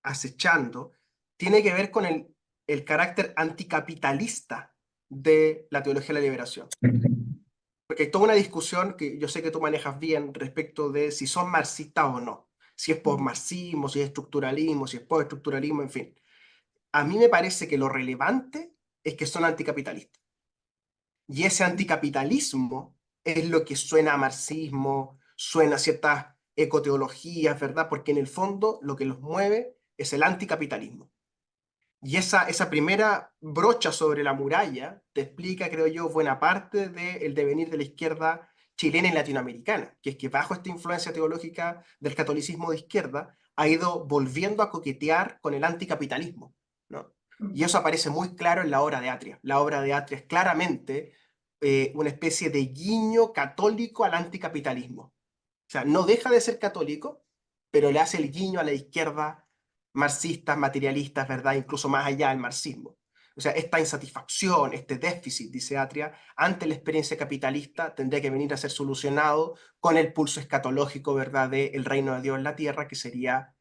acechando, tiene que ver con el carácter anticapitalista de la teología de la liberación. Porque hay toda una discusión que yo sé que tú manejas bien respecto de si son marxistas o no, si es postmarxismo, si es estructuralismo, si es postestructuralismo, en fin. A mí me parece que lo relevante es que son anticapitalistas. Y ese anticapitalismo es lo que suena a marxismo, suena a ciertas ecoteologías, ¿verdad? Porque en el fondo lo que los mueve es el anticapitalismo. Y esa primera brocha sobre la muralla te explica, creo yo, buena parte del devenir de la izquierda chilena y latinoamericana, que es que bajo esta influencia teológica del catolicismo de izquierda ha ido volviendo a coquetear con el anticapitalismo, ¿no? Y eso aparece muy claro en la obra de Atria. La obra de Atria es claramente una especie de guiño católico al anticapitalismo. O sea, no deja de ser católico, pero le hace el guiño a la izquierda marxistas, materialistas, ¿verdad? Incluso más allá del marxismo. O sea, esta insatisfacción, este déficit, dice Atria, ante la experiencia capitalista tendría que venir a ser solucionado con el pulso escatológico, ¿verdad?, del reino de Dios en la tierra, que sería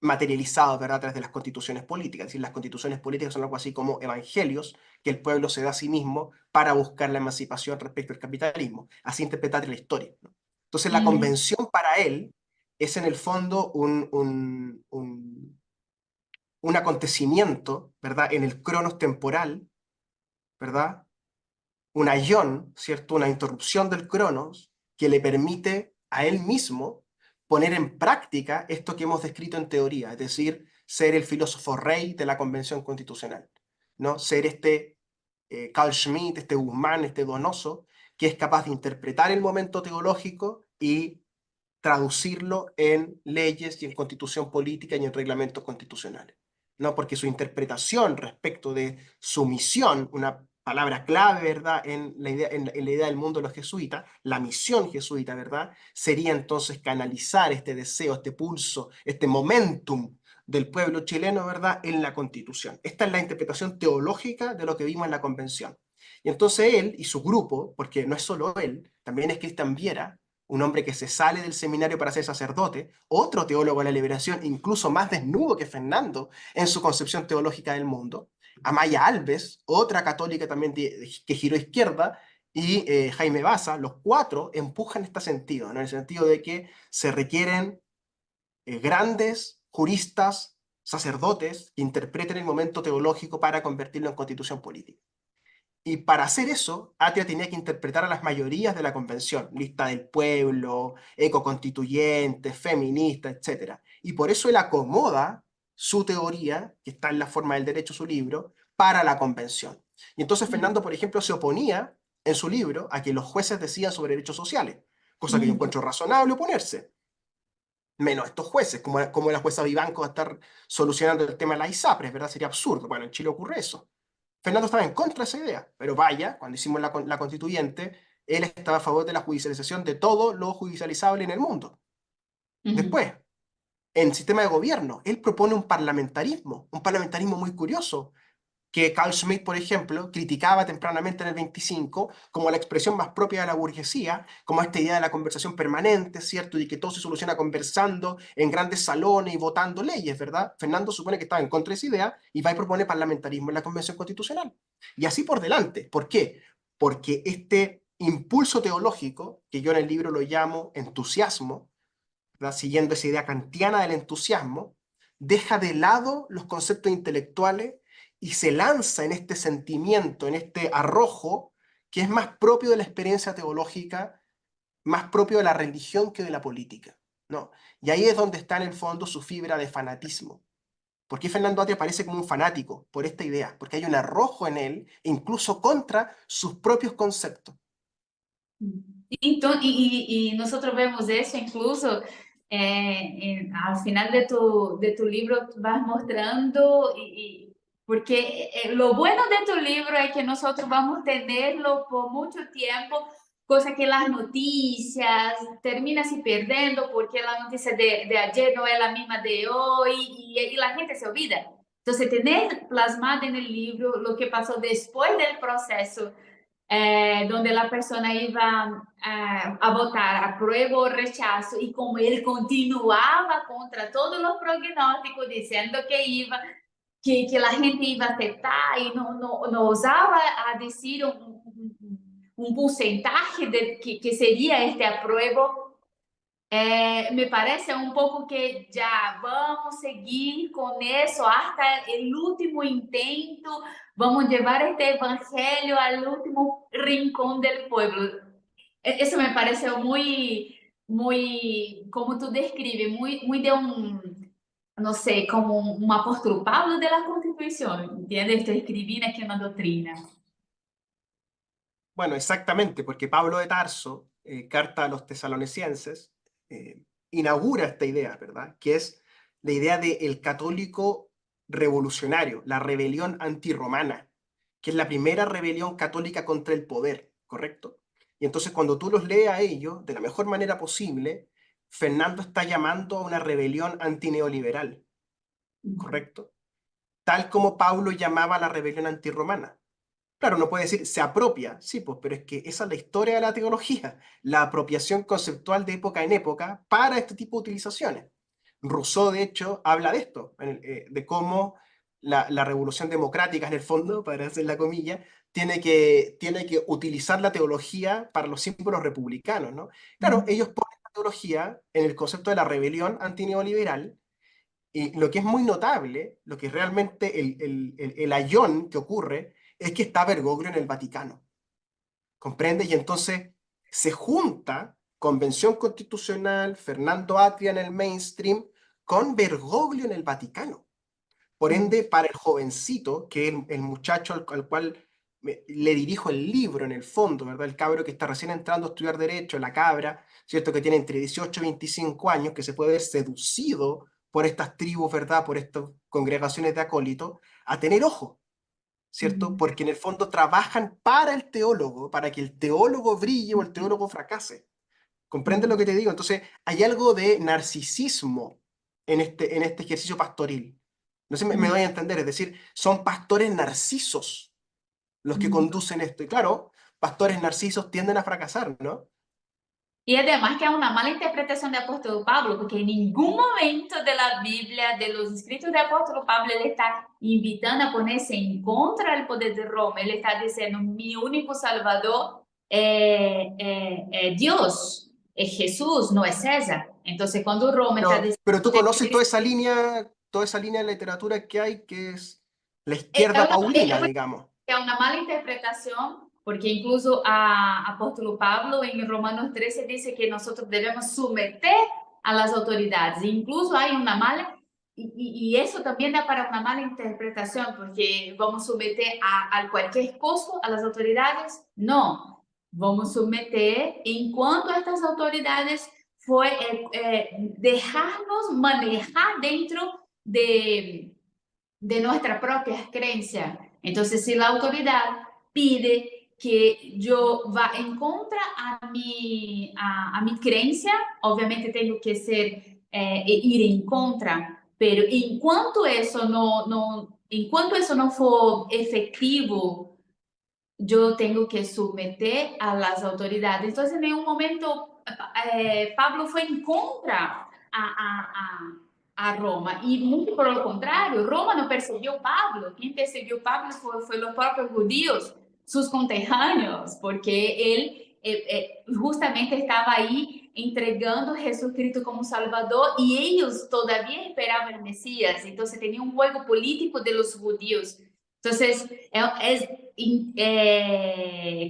materializado, ¿verdad?, a través de las constituciones políticas. Es decir, las constituciones políticas son algo así como evangelios que el pueblo se da a sí mismo para buscar la emancipación respecto al capitalismo. Así interpretar la historia, ¿no? Entonces, la convención para él es en el fondo un acontecimiento, ¿verdad?, en el cronos temporal, ¿verdad? Un ayón, ¿cierto? Una interrupción del cronos que le permite a él mismo poner en práctica esto que hemos descrito en teoría, es decir, ser el filósofo rey de la Convención Constitucional, ¿no? Ser este Carl Schmitt, este Guzmán, este Donoso, que es capaz de interpretar el momento teológico y traducirlo en leyes y en constitución política y en reglamentos constitucionales, ¿no? Porque su interpretación respecto de su misión, una palabra clave, ¿verdad?, en la idea del mundo de los jesuitas, la misión jesuita, ¿verdad?, sería entonces canalizar este deseo, este pulso, este momentum del pueblo chileno, ¿verdad?, en la Constitución. Esta es la interpretación teológica de lo que vimos en la Convención. Y entonces él y su grupo, porque no es solo él, también es Cristian Viera, un hombre que se sale del seminario para ser sacerdote, otro teólogo de la liberación, incluso más desnudo que Fernando en su concepción teológica del mundo, Amaya Alves, otra católica también que giró izquierda, y Jaime Baza, los cuatro empujan este sentido, ¿no? En el sentido de que se requieren grandes juristas, sacerdotes, que interpreten el momento teológico para convertirlo en constitución política. Y para hacer eso, Atria tenía que interpretar a las mayorías de la convención, lista del pueblo, ecoconstituyente, feminista, etc. Y por eso él acomoda su teoría, que está en la forma del derecho, su libro, para la convención. Y entonces Fernando, por ejemplo, se oponía en su libro a que los jueces decían sobre derechos sociales, cosa que yo encuentro razonable oponerse. Menos estos jueces, como la jueza Vivanco va a estar solucionando el tema de las ISAPRES, ¿verdad? Sería absurdo. Bueno, en Chile ocurre eso. Fernando estaba en contra de esa idea, pero vaya, cuando hicimos la constituyente, él estaba a favor de la judicialización de todo lo judicializable en el mundo. Después, en sistema de gobierno, él propone un parlamentarismo muy curioso, que Carl Schmitt, por ejemplo, criticaba tempranamente en el 25 como la expresión más propia de la burguesía, como esta idea de la conversación permanente, ¿cierto? Y que todo se soluciona conversando en grandes salones y votando leyes, ¿verdad? Fernando supone que estaba en contra de esa idea y va y propone parlamentarismo en la Convención Constitucional. Y así por delante. ¿Por qué? Porque este impulso teológico, que yo en el libro lo llamo entusiasmo, ¿verdad? Siguiendo esa idea kantiana del entusiasmo, deja de lado los conceptos intelectuales y se lanza en este sentimiento, en este arrojo, que es más propio de la experiencia teológica, más propio de la religión que de la política, ¿no? Y ahí es donde está en el fondo su fibra de fanatismo. ¿Por qué Fernando Atria parece como un fanático? Por esta idea, porque hay un arrojo en él, incluso contra sus propios conceptos. Então, e nós vemos isso incluso ao final de tu livro, tu vas mostrando, porque lo bueno de tu libro es que nosotros vamos tenerlo por mucho tiempo, cosa que las noticias termina se perdendo, porque la noticia de ayer no es la misma de hoy, y la gente se olvida. Entonces, tener plasmado en el libro lo que pasó después del proceso donde la persona iba a votar apruebo o rechazo, y como él continuaba contra todos los pronósticos diciendo que la gente iba a aceptar y no osaba a decir un porcentaje de que sería este apruebo. Me parece un poco que ya vamos a seguir con eso hasta el último intento, vamos a llevar este evangelio al último rincón del pueblo. Eso me parece muy, como tú describes, muy de no sé, como un apóstol Pablo de la Constitución, ¿entiendes? Estoy escribiendo aquí una doctrina. Bueno, exactamente, porque Pablo de Tarso, carta a los tesalonicenses, inaugura esta idea, ¿verdad? Que es la idea del católico revolucionario, la rebelión antirromana, que es la primera rebelión católica contra el poder, ¿correcto? Y entonces cuando tú los lees a ellos, de la mejor manera posible, Fernando está llamando a una rebelión antineoliberal, ¿correcto? Tal como Pablo llamaba a la rebelión antirromana. Claro, uno puede decir, se apropia, sí, pues, pero es que esa es la historia de la teología, la apropiación conceptual de época en época para este tipo de utilizaciones. Rousseau, de hecho, habla de esto, de cómo la revolución democrática, en el fondo, para hacer la comilla, tiene que utilizar la teología para los símbolos republicanos, ¿no? Claro, ellos ponen la teología en el concepto de la rebelión antineoliberal, y lo que es muy notable, lo que realmente el ayón que ocurre, es que está Bergoglio en el Vaticano. ¿Comprende? Y entonces se junta Convención Constitucional, Fernando Atria en el mainstream, con Bergoglio en el Vaticano. Por ende, para el jovencito, que es el muchacho al cual le dirijo el libro en el fondo, ¿verdad? El cabro que está recién entrando a estudiar Derecho, la cabra, ¿cierto? Que tiene entre 18 y 25 años, que se puede ver seducido por estas tribus, ¿verdad? Por estas congregaciones de acólitos, a tener ojo, ¿cierto? Porque en el fondo trabajan para el teólogo, para que el teólogo brille o el teólogo fracase. ¿Comprende lo que te digo? Entonces, hay algo de narcisismo en este ejercicio pastoril. No sé, me doy a entender, es decir, son pastores narcisos los que conducen esto. Y claro, pastores narcisos tienden a fracasar, ¿no? Y además que es una mala interpretación de apóstol Pablo, porque en ningún momento de la Biblia, de los escritos de apóstol Pablo, él está invitando a ponerse en contra del poder de Roma. Él está diciendo, mi único salvador es Dios, es Jesús, no es César. Entonces, cuando Roma está Pero tú diciendo conoces toda esa línea de literatura que hay, que es la izquierda paulina, digamos. é uma mala interpretação, porque incluso a apóstolo Pablo em Romanos 13 diz que nós devemos submeter a las autoridades. Incluso há uma mala, e isso também dá para uma mala interpretação, porque vamos submeter a qualquer custo a las autoridades? Não. Vamos submeter enquanto estas autoridades foi dejarnos manejar dentro de nuestra propia creencia. Entonces, si la autoridad pide que yo va en contra a mi creencia, obviamente tengo que ir en contra, Pero enquanto eso no for efectivo, yo tengo que someter a las autoridades. Entonces, en un momento, Pablo fue en contra a Roma. Y muy por lo contrario, Roma no persiguió a Pablo. Quien persiguió a Pablo fue los propios judíos, sus conterráneos, porque él justamente estaba ahí entregando a Jesucristo como Salvador y ellos todavía esperaban el Mesías. Entonces tenía un juego político de los judíos. Entonces,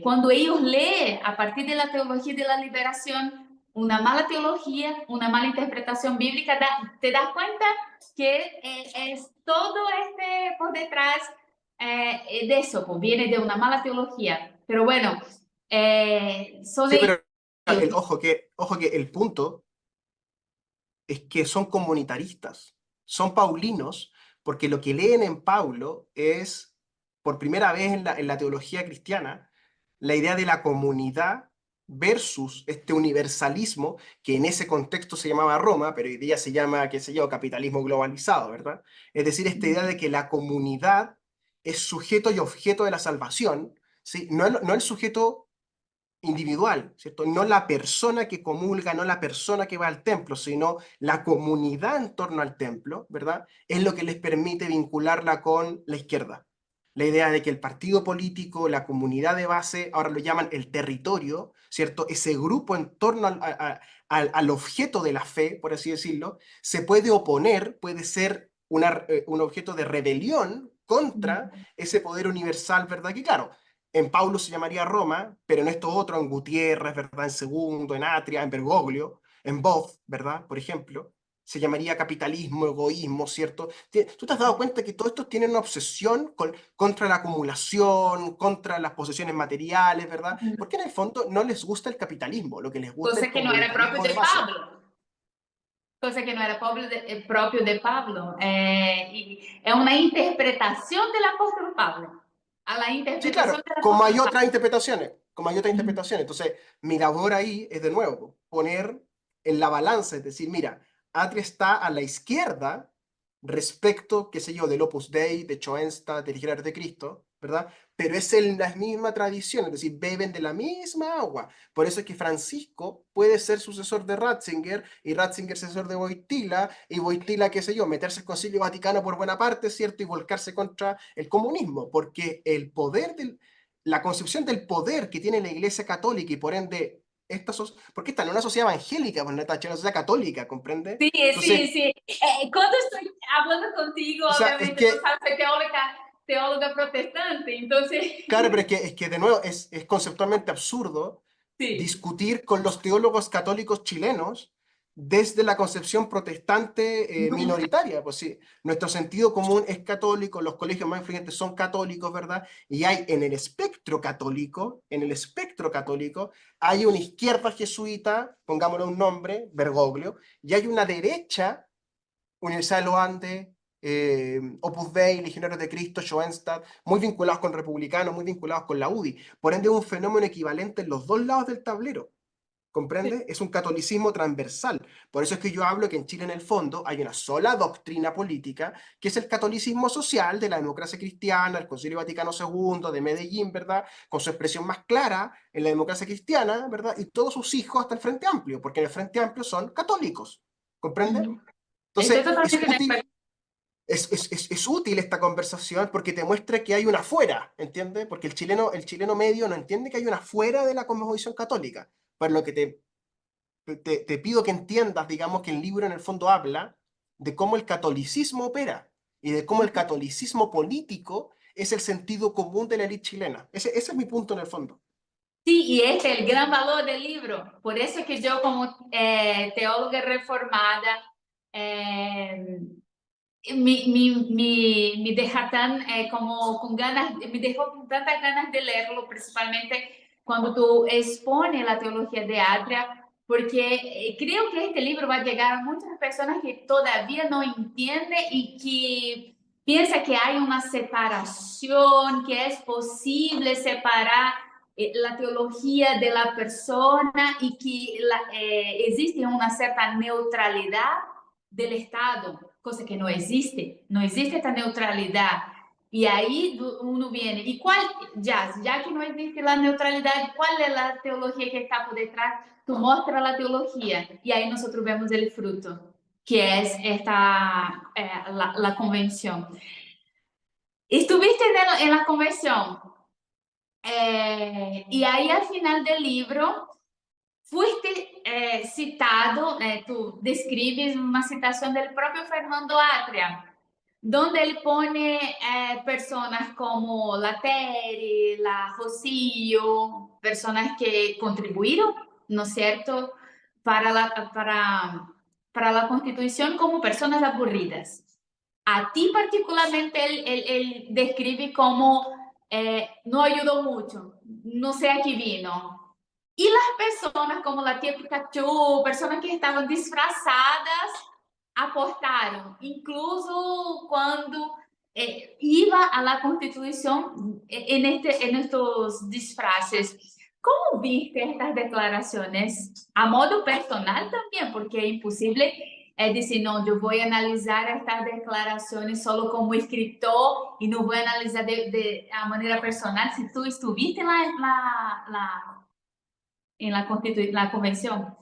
cuando ellos leen a partir de la teología de la liberación, una mala teología, una mala interpretación bíblica, te das cuenta que es todo por detrás de eso, pues, viene de una mala teología. Pero bueno, son Sí, ellos. pero ojo que el punto es que son comunitaristas, son paulinos, porque lo que leen en Paulo es, por primera vez en la teología cristiana, la idea de la comunidad versus este universalismo que en ese contexto se llamaba Roma, pero hoy día se llama, qué sé yo, capitalismo globalizado, ¿verdad? Es decir, esta idea de que la comunidad es sujeto y objeto de la salvación, ¿sí? No el sujeto individual, ¿cierto? No la persona que comulga, no la persona que va al templo, sino la comunidad en torno al templo, ¿verdad? Es lo que les permite vincularla con la izquierda. La idea de que el partido político, la comunidad de base, ahora lo llaman el territorio, ¿cierto? Ese grupo en torno al objeto de la fe, por así decirlo, se puede oponer, puede ser un objeto de rebelión contra ese poder universal, ¿verdad? Que claro, en Paulo se llamaría Roma, pero en estos otros, en Gutiérrez, ¿verdad? En Segundo, en Atria, en Bergoglio, en Boff, ¿verdad? Por ejemplo, se llamaría capitalismo, egoísmo, ¿cierto? ¿Tú te has dado cuenta que todos estos tienen una obsesión contra la acumulación, contra las posesiones materiales, ¿verdad? Porque en el fondo no les gusta el capitalismo, lo que les gusta es Cosa el que no era propio comunitarismo de de base. Pablo. Cosa que no era propio de Pablo. Y es una interpretación del apóstol Pablo. A la Sí, interpretación claro, del como hay apóstol otras interpretaciones, como hay otras Pablo. interpretaciones. Entonces, mi labor ahí es de nuevo poner en la balanza, es decir, mira, Atria está a la izquierda respecto, qué sé yo, del Opus Dei, de Schoenstatt, del Legionario de Cristo, ¿verdad? Pero es en la misma tradición, es decir, beben de la misma agua. Por eso es que Francisco puede ser sucesor de Ratzinger y Ratzinger sucesor de Wojtyla y Wojtyla, qué sé yo, meterse al Concilio Vaticano por buena parte, ¿cierto? Y volcarse contra el comunismo, porque el poder la concepción del poder que tiene la Iglesia Católica y por ende porque está en una sociedad evangélica, pues no está en una sociedad católica, ¿comprende? Sí, Entonces, sí, sí. Cuando estoy hablando contigo, o sea, es obviamente tú que, sabes, soy teóloga protestante, entonces, claro, pero es que de nuevo es conceptualmente absurdo sí. discutir con los teólogos católicos chilenos desde la concepción protestante Nunca. minoritaria. Pues sí, nuestro sentido común es católico, los colegios más influyentes son católicos, ¿verdad? Y hay en el espectro católico, hay una izquierda jesuita, pongámosle un nombre, Bergoglio, y hay una derecha Universidad de los Andes, Opus Dei, Legionarios de Cristo, Schoenstatt, muy vinculados con republicanos, muy vinculados con la UDI. Por ende, es un fenómeno equivalente en los dos lados del tablero. ¿Comprende? Es un catolicismo transversal. Por eso es que yo hablo que en Chile, en el fondo, hay una sola doctrina política, que es el catolicismo social de la democracia cristiana, el Concilio Vaticano II, de Medellín, ¿verdad? Con su expresión más clara en la democracia cristiana, ¿verdad? Y todos sus hijos hasta el Frente Amplio, porque en el Frente Amplio son católicos. ¿Comprende? Estoy Entonces, es totalmente de útil, acuerdo. es útil esta conversación porque te muestra que hay una fuera, ¿entiendes? Porque el chileno medio no entiende que hay una fuera de la cosmovisión católica. Por lo que te pido que entiendas, digamos, que el libro en el fondo habla de cómo el catolicismo opera y de cómo el catolicismo político es el sentido común de la élite chilena. Ese es mi punto en el fondo. Sí, y este es el gran valor del libro. Por eso es que yo como teóloga reformada eh, me deja tan como con ganas, me dejó con tantas ganas de leerlo, principalmente cuando tú expones la teología de Adria, porque creo que este libro va a llegar a muchas personas que todavía no entienden y que piensa que hay una separación, que es posible separar la teología de la persona y que existe una cierta neutralidad del Estado, cosa que no existe, no existe esta neutralidad. Y ahí uno viene, ¿y cuál, ya que no existe la neutralidad, cuál es la teología que está por detrás? Tú muestras la teología y ahí nosotros vemos el fruto, que es la convención. Estuviste en la convención y ahí al final del libro fuiste citado, tú describes una citación del propio Fernando Atria, donde él pone personas como la Terry, la Rosillo, personas que contribuyeron, ¿no es cierto?, para la Constitución como personas aburridas. A ti particularmente él describe como no ayudó mucho, no sé a qué vino. Y las personas como la tía Pikachu, personas que estaban disfrazadas, aportaron, incluso cuando iba a la Constitución en estos disfraces. ¿Cómo viste estas declaraciones? A modo personal también, porque es imposible decir, no, yo voy a analizar estas declaraciones solo como escritor y no voy a analizar de manera personal. Si tú estuviste en la convención.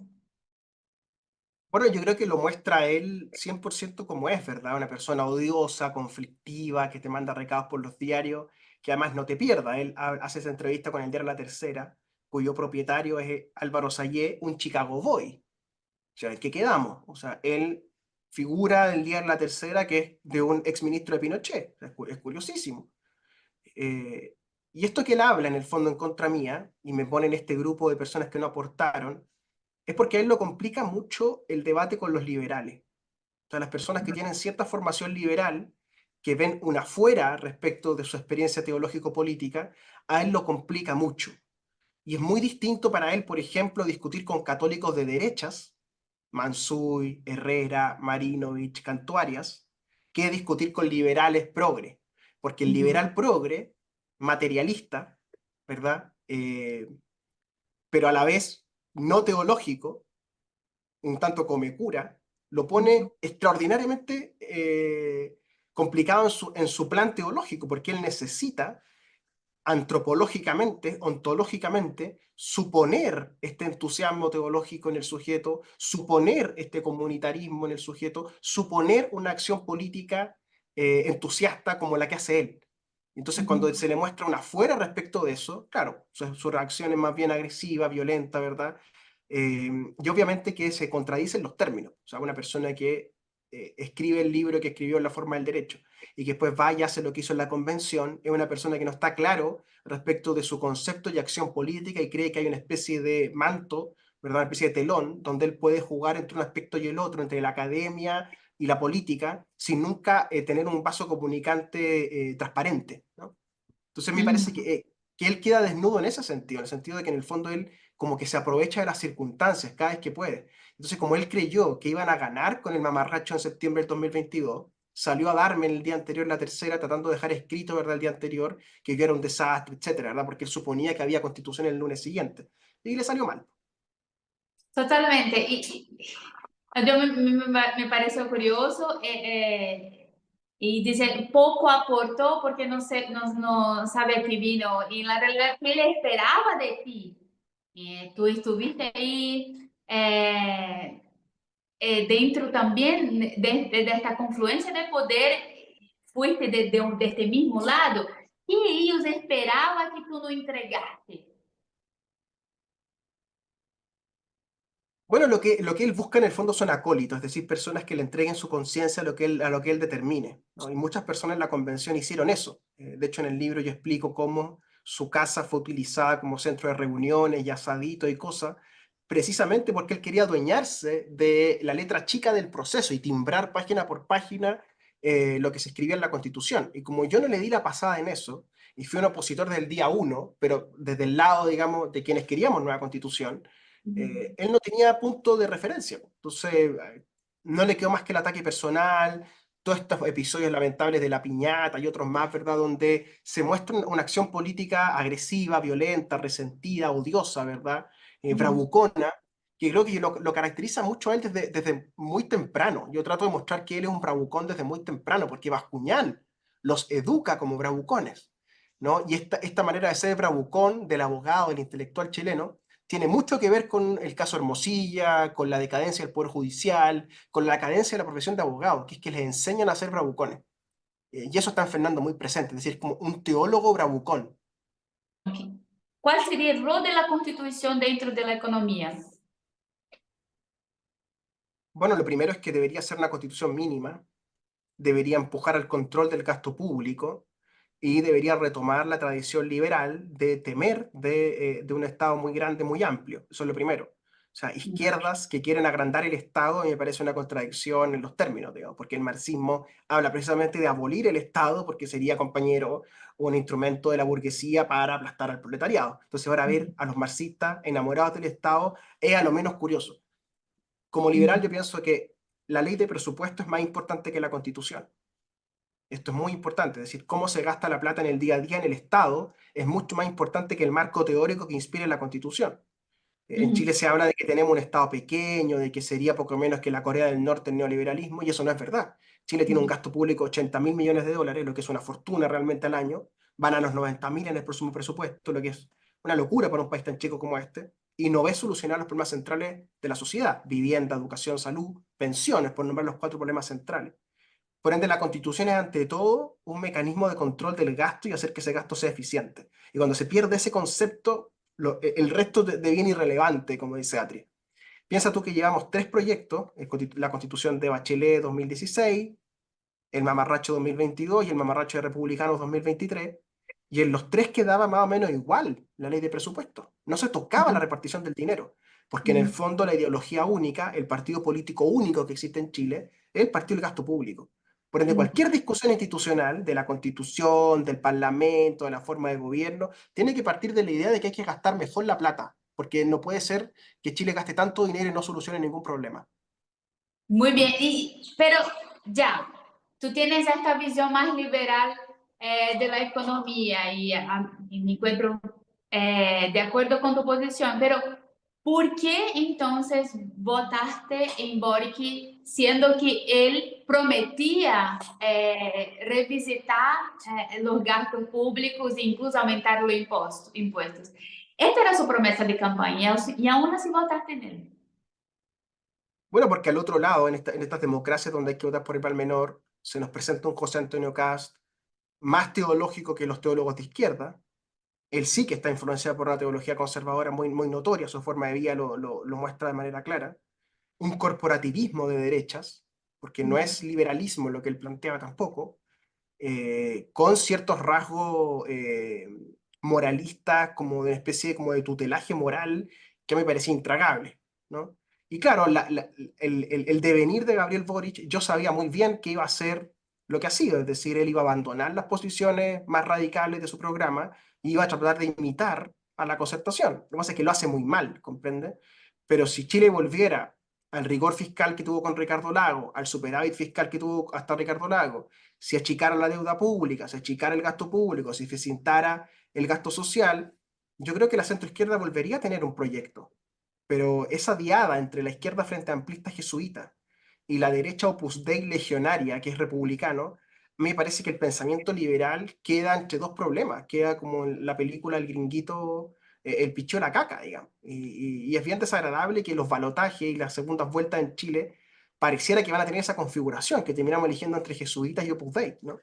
Bueno, yo creo que lo muestra él 100% como es, ¿verdad? Una persona odiosa, conflictiva, que te manda recados por los diarios, que además no te pierda. Él hace esa entrevista con el diario La Tercera, cuyo propietario es Álvaro Sayé, un Chicago Boy. O sea, ¿en qué quedamos? O sea, él figura del diario La Tercera que es de un exministro de Pinochet. O sea, es curiosísimo. Eh, y esto que él habla, en el fondo, en contra mía, y me pone en este grupo de personas que no aportaron, es porque a él lo complica mucho el debate con los liberales. O sea, las personas que tienen cierta formación liberal, que ven una fuera respecto de su experiencia teológico-política, a él lo complica mucho. Y es muy distinto para él, por ejemplo, discutir con católicos de derechas, Mansuy, Herrera, Marinovich, Cantuarias, que discutir con liberales progre. Porque el liberal progre, materialista, ¿verdad? Pero a la vez no teológico, un tanto come cura, lo pone extraordinariamente complicado en su plan teológico, porque él necesita antropológicamente, ontológicamente, suponer este entusiasmo teológico en el sujeto, suponer este comunitarismo en el sujeto, suponer una acción política entusiasta como la que hace él. Entonces, cuando se le muestra una fuera respecto de eso, claro, su reacción es más bien agresiva, violenta, ¿verdad? Y obviamente que se contradicen los términos. O sea, una persona que escribe el libro que escribió en La forma del derecho y que después vaya a hacer lo que hizo en la convención, es una persona que no está claro respecto de su concepto y acción política y cree que hay una especie de manto, ¿verdad? Una especie de telón donde él puede jugar entre un aspecto y el otro, entre la academia y la política, sin nunca tener un vaso comunicante transparente, ¿no? Entonces me parece que él queda desnudo en ese sentido, en el sentido de que en el fondo él como que se aprovecha de las circunstancias cada vez que puede. Entonces, como él creyó que iban a ganar con el mamarracho en septiembre del 2022, salió a darme el día anterior la tercera, tratando de dejar escrito, ¿verdad?, el día anterior, que yo era un desastre, etcétera, ¿verdad? Porque él suponía que había constitución el lunes siguiente. Y le salió mal. Totalmente. Yo me pareció curioso y dice, poco aportó porque no sabe qué vino. Y en la realidad, ¿qué le esperaba de ti? Tú estuviste ahí dentro también de esta confluencia de poder, fuiste de este mismo lado. Y ellos esperaban que tú no entregaste. Bueno, lo que él busca en el fondo son acólitos, es decir, personas que le entreguen su conciencia a lo que él determine, ¿no? Y muchas personas en la convención hicieron eso. De hecho, en el libro yo explico cómo su casa fue utilizada como centro de reuniones y asadito y cosas, precisamente porque él quería adueñarse de la letra chica del proceso y timbrar página por página lo que se escribía en la Constitución. Y como yo no le di la pasada en eso, y fui un opositor del día uno, pero desde el lado, digamos, de quienes queríamos nueva Constitución, él no tenía punto de referencia. Entonces, no le quedó más que el ataque personal, todos estos episodios lamentables de la piñata y otros más, ¿verdad? Donde se muestra una acción política agresiva, violenta, resentida, odiosa, ¿verdad? Bravucona, que creo que lo caracteriza mucho a él desde muy temprano. Yo trato de mostrar que él es un bravucón desde muy temprano, porque Bascuñán los educa como bravucones, ¿no? Y esta manera de ser bravucón del abogado, del intelectual chileno, tiene mucho que ver con el caso Hermosilla, con la decadencia del Poder Judicial, con la decadencia de la profesión de abogado, que es que les enseñan a ser bravucones. Y eso está en Fernando muy presente, es decir, como un teólogo bravucón. ¿Cuál sería el rol de la Constitución dentro de la economía? Bueno, lo primero es que debería ser una constitución mínima, debería empujar al control del gasto público y debería retomar la tradición liberal de temer de un Estado muy grande, muy amplio. Eso es lo primero. O sea, izquierdas que quieren agrandar el Estado, a mí me parece una contradicción en los términos, digamos, porque el marxismo habla precisamente de abolir el Estado porque sería, compañero, un instrumento de la burguesía para aplastar al proletariado. Entonces, ahora ver a los marxistas enamorados del Estado es a lo menos curioso. Como liberal, yo pienso que la ley de presupuesto es más importante que la Constitución. Esto es muy importante, es decir, cómo se gasta la plata en el día a día en el Estado es mucho más importante que el marco teórico que inspire la Constitución. En Chile se habla de que tenemos un Estado pequeño, de que sería poco menos que la Corea del Norte en neoliberalismo, y eso no es verdad. Chile tiene un gasto público de 80.000 millones de dólares, lo que es una fortuna realmente al año. Van a los 90.000 en el próximo presupuesto, lo que es una locura para un país tan chico como este, y no ve solucionar los problemas centrales de la sociedad: vivienda, educación, salud, pensiones, por nombrar los cuatro problemas centrales. Por ende, la Constitución es ante todo un mecanismo de control del gasto y hacer que ese gasto sea eficiente. Y cuando se pierde ese concepto, el resto deviene irrelevante, como dice Atria. Piensa tú que llevamos tres proyectos: la Constitución de Bachelet 2016, el Mamarracho 2022 y el Mamarracho de Republicanos 2023, y en los tres quedaba más o menos igual la ley de presupuesto. No se tocaba la repartición del dinero, porque en el fondo la ideología única, el partido político único que existe en Chile, es el partido del gasto público. Por ende, cualquier discusión institucional de la constitución, del parlamento, de la forma de gobierno, tiene que partir de la idea de que hay que gastar mejor la plata, porque no puede ser que Chile gaste tanto dinero y no solucione ningún problema. Muy bien, pero ya, tú tienes esta visión más liberal de la economía y me encuentro de acuerdo con tu posición, pero ¿por qué entonces votaste en Boric siendo que él prometía revisitar los gastos públicos e incluso aumentar los impuestos? Esta era su promesa de campaña y aún así votaste en él. Bueno, porque al otro lado, en estas democracias donde hay que votar por el mal menor, se nos presenta un José Antonio Cast más teológico que los teólogos de izquierda. Él sí que está influenciado por una teología conservadora muy, muy notoria, su forma de vida lo muestra de manera clara. Un corporativismo de derechas, porque no es liberalismo lo que él planteaba tampoco, con ciertos rasgos moralistas, como de una especie como de tutelaje moral que me parecía intragable, ¿no? Y claro, el devenir de Gabriel Boric, yo sabía muy bien que iba a ser lo que ha sido, es decir, él iba a abandonar las posiciones más radicales de su programa y iba a tratar de imitar a la concertación. Lo que pasa es que lo hace muy mal, ¿comprende? Pero si Chile volviera al rigor fiscal que tuvo con Ricardo Lago, al superávit fiscal que tuvo hasta Ricardo Lago, si achicara la deuda pública, si achicara el gasto público, si eficientara el gasto social, yo creo que la centroizquierda volvería a tener un proyecto. Pero esa diada entre la izquierda frente amplista jesuita y la derecha Opus Dei legionaria, que es republicano, me parece que el pensamiento liberal queda entre dos problemas, queda como en la película El Gringuito, el pichó la caca, digamos. Y es bien desagradable que los balotajes y las segundas vueltas en Chile pareciera que van a tener esa configuración, que terminamos eligiendo entre jesuitas y Opus Dei, ¿no?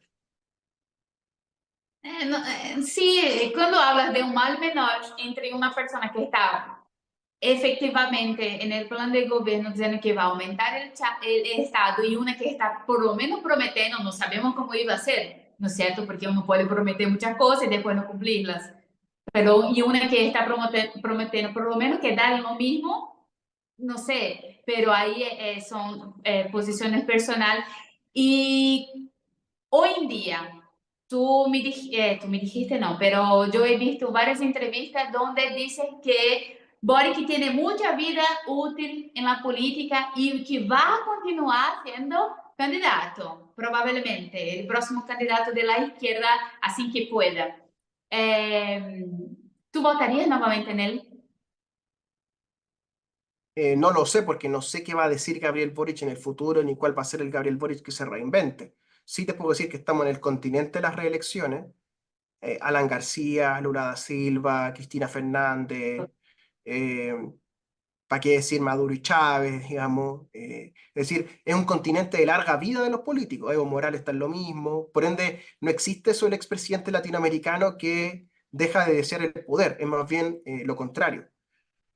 Sí, cuando hablas de un mal menor entre una persona que está efectivamente en el plan de gobierno diciendo que va a aumentar el Estado y una que está por lo menos prometiendo, no sabemos cómo iba a ser, ¿no es cierto? Porque uno puede prometer muchas cosas y después no cumplirlas. Pero, y una que está prometiendo por lo menos que da lo mismo, no sé, pero ahí son posiciones personales. Y hoy en día, tú me dijiste no, pero yo he visto varias entrevistas donde dicen que Boric tiene mucha vida útil en la política y que va a continuar siendo candidato, probablemente, el próximo candidato de la izquierda, así que pueda. Eh, ¿Tú votarías nuevamente en él? No lo sé porque no sé qué va a decir Gabriel Boric en el futuro ni cuál va a ser el Gabriel Boric que se reinvente. Sí te puedo decir que estamos en el continente de las reelecciones. Alan García, Lula da Silva, Cristina Fernández, eh, ¿para qué decir Maduro y Chávez, digamos? Es decir, es un continente de larga vida de los políticos. Evo Morales está en lo mismo. Por ende, no existe eso el expresidente latinoamericano que deja de desear el poder. Es más bien lo contrario.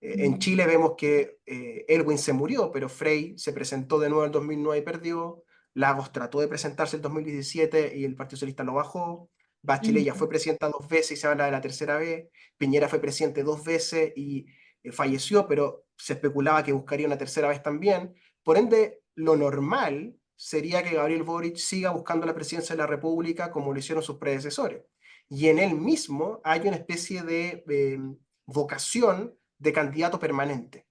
En Chile vemos que Elwin se murió, pero Frei se presentó de nuevo en el 2009 y perdió. Lagos trató de presentarse en 2017 y el Partido Socialista lo bajó. Bachelet ya fue presidenta 2 veces y se habla de la tercera vez. Piñera fue presidente 2 veces y falleció, pero se especulaba que buscaría una tercera vez también. Por ende, lo normal sería que Gabriel Boric siga buscando la presidencia de la República como lo hicieron sus predecesores. Y en él mismo hay una especie de vocación de candidato permanente.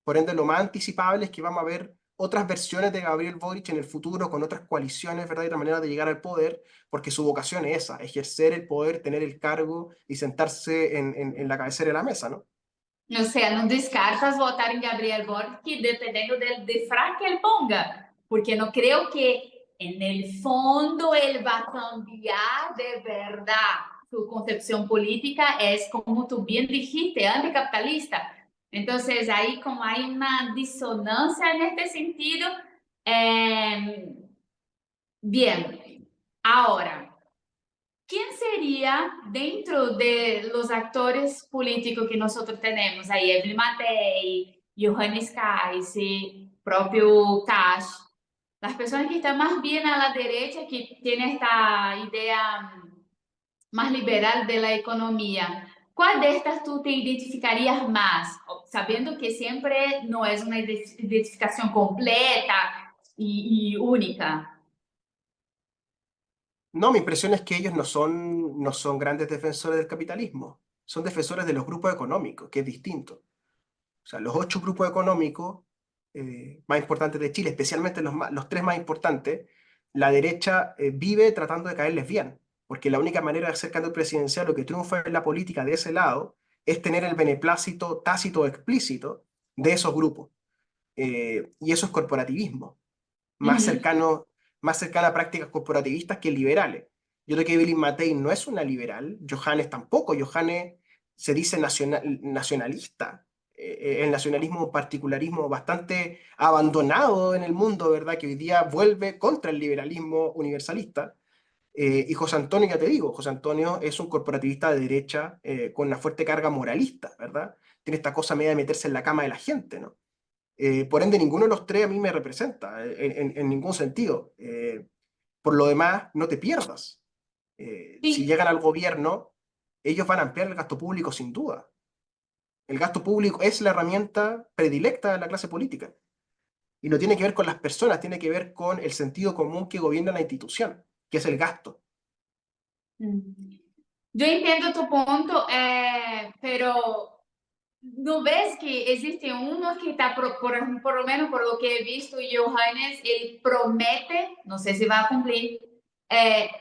Por ende, lo más anticipable es que vamos a ver otras versiones de Gabriel Boric en el futuro con otras coaliciones, ¿verdad? Y otra manera de llegar al poder, porque su vocación es esa, ejercer el poder, tener el cargo y sentarse en la cabecera de la mesa, ¿no? O sea, não descartas votar em Gabriel Boric dependendo del disfraz que ele ponga, porque não creio que en el fondo ele va a cambiar de verdad. Su concepción política es, como tú bien dijiste, anticapitalista. Entonces, ahí como hay una disonancia en este sentido, bien, ahora, ¿quién sería dentro de los actores políticos que nosotros tenemos ahí? Evelyn Matei, Johannes Kaiser, propio Cash, las personas que están más bien a la derecha, que tienen esta idea más liberal de la economía. ¿Cuál de estas tú te identificarías más? Sabiendo que siempre no es una identificación completa y única. No, mi impresión es que ellos no son grandes defensores del capitalismo, son defensores de los grupos económicos, que es distinto. O sea, los 8 grupos económicos más importantes de Chile, especialmente los 3 más importantes, la derecha vive tratando de caerles bien, porque la única manera de hacer cambio presidencial, lo que triunfa en la política de ese lado, es tener el beneplácito tácito o explícito de esos grupos. Y eso es corporativismo, más Uhum. cercano, más cercano a prácticas corporativistas que liberales. Yo creo que Evelyn Matei no es una liberal, Johannes tampoco. Johannes se dice nacionalista. El nacionalismo, un particularismo bastante abandonado en el mundo, ¿verdad? Que hoy día vuelve contra el liberalismo universalista. Y José Antonio, ya te digo, José Antonio es un corporativista de derecha con una fuerte carga moralista, ¿verdad? Tiene esta cosa media de meterse en la cama de la gente, ¿no? Por ende, ninguno de los 3 a mí me representa en ningún sentido. Por lo demás, no te pierdas. Si Sí, llegan al gobierno, ellos van a ampliar el gasto público sin duda. El gasto público es la herramienta predilecta de la clase política. Y no tiene que ver con las personas, tiene que ver con el sentido común que gobierna la institución, que es el gasto. yo entiendo tu punto, pero ¿no ves que existe uno que está, por lo menos por lo que he visto, Johannes, él promete, no sé si va a cumplir,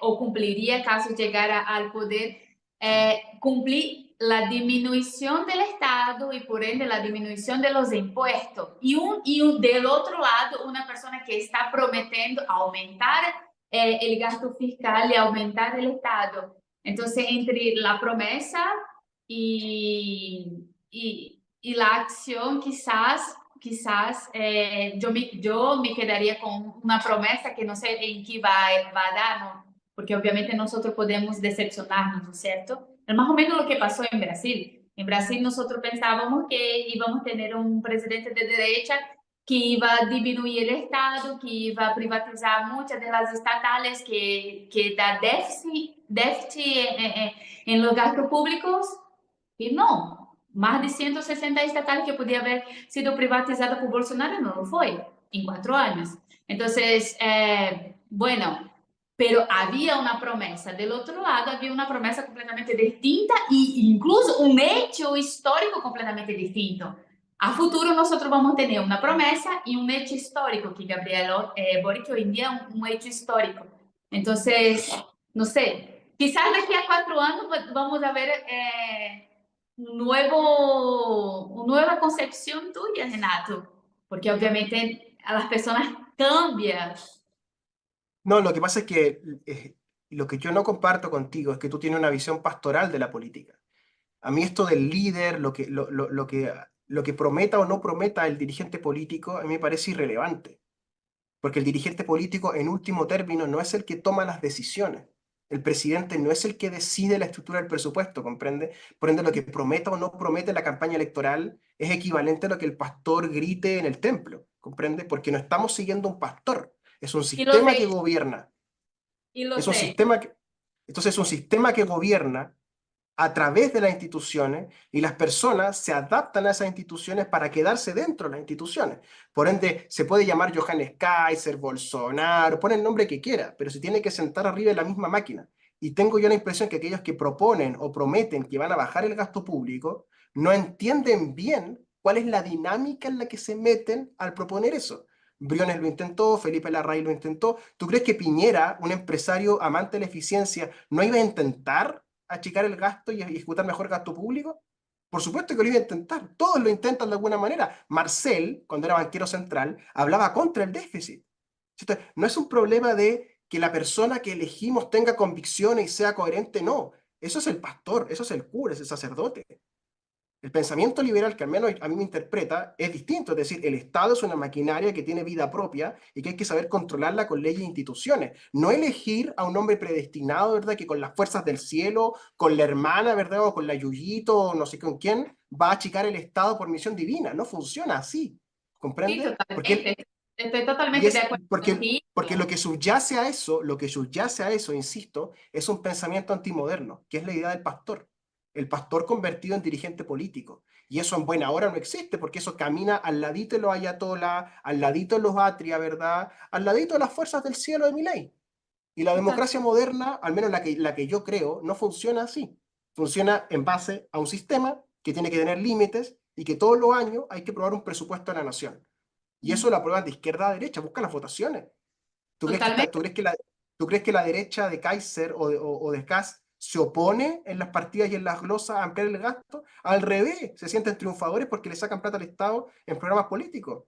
o cumpliría caso llegara al poder, cumplir la disminución del Estado y por ende la disminución de los impuestos. Del otro lado, una persona que está prometiendo aumentar el gasto fiscal y aumentar el Estado. Entonces, entre la promesa y la acción, quizás yo me quedaría con una promesa que no sé en qué va a dar, ¿no? Porque obviamente nosotros podemos decepcionarnos, ¿no es cierto? Es más o menos lo que pasó en Brasil. En Brasil nosotros pensábamos que íbamos a tener un presidente de derecha que iba a disminuir el Estado, que iba a privatizar muchas de las estatales, que da déficit en los gastos públicos. Y no, más de 160 estatales que podía haber sido privatizada por Bolsonaro no lo fue en 4 años. Entonces, bueno, pero había una promesa. Del otro lado, había una promesa completamente distinta e incluso un hecho histórico completamente distinto. A futuro nosotros vamos a tener una promesa y un hecho histórico, que Gabriel Boric hoy en día un hecho histórico. Entonces, no sé, quizás daqui a 4 años vamos a ver nueva concepción tuya, Renato, porque obviamente a las personas cambian. No, lo que pasa es que lo que yo no comparto contigo es que tú tienes una visión pastoral de la política. A mí esto del líder, lo que prometa o no prometa el dirigente político, a mí me parece irrelevante. Porque el dirigente político, en último término, no es el que toma las decisiones. El presidente no es el que decide la estructura del presupuesto, ¿comprende? Por ende, lo que prometa o no promete la campaña electoral es equivalente a lo que el pastor grite en el templo, ¿comprende? Porque no estamos siguiendo un pastor, es un Y lo sistema que sé, gobierna. y lo Es un sé. sistema que, entonces es un sistema que gobierna a través de las instituciones y las personas se adaptan a esas instituciones para quedarse dentro de las instituciones. Por ende, se puede llamar Johannes Kaiser, Bolsonaro, pone el nombre que quiera, pero se tiene que sentar arriba de la misma máquina. Y tengo yo la impresión que aquellos que proponen o prometen que van a bajar el gasto público no entienden bien cuál es la dinámica en la que se meten al proponer eso. Briones lo intentó, Felipe Larraín lo intentó. ¿Tú crees que Piñera, un empresario amante de la eficiencia, no iba a intentar achicar el gasto y ejecutar mejor gasto público? Por supuesto que lo iba a intentar. Todos lo intentan de alguna manera. Marcel, cuando era banquero central, hablaba contra el déficit. Entonces, no es un problema de que la persona que elegimos tenga convicciones y sea coherente, no. Eso es el pastor, eso es el cura, es el sacerdote. El pensamiento liberal, que al menos a mí me interpreta, es distinto. Es decir, el Estado es una maquinaria que tiene vida propia y que hay que saber controlarla con leyes e instituciones. No elegir a un hombre predestinado, ¿verdad? Que con las fuerzas del cielo, con la hermana, ¿verdad? O con la Yuyito, o no sé con quién, va a achicar el Estado por misión divina. No funciona así. Sí, ¿Comprende? totalmente. Estoy Y totalmente de es acuerdo porque, contigo. porque lo que subyace a eso, insisto, es un pensamiento antimoderno, que es la idea del pastor. El pastor convertido en dirigente político. Y eso en buena hora no existe, porque eso camina al ladito de los ayatolás, al ladito de los atria, ¿verdad? Al ladito de las fuerzas del cielo de Milei. Y la Total- democracia moderna, al menos la que yo creo, no funciona así. Funciona en base a un sistema que tiene que tener límites y que todos los años hay que aprobar un presupuesto de la nación. Y eso lo aprueban de izquierda a derecha, buscan las votaciones. Totalmente. Tú crees que la derecha de Kaiser o de Kass se opone en las partidas y en las glosas a ampliar el gasto? Al revés, se sienten triunfadores porque le sacan plata al Estado en programas políticos.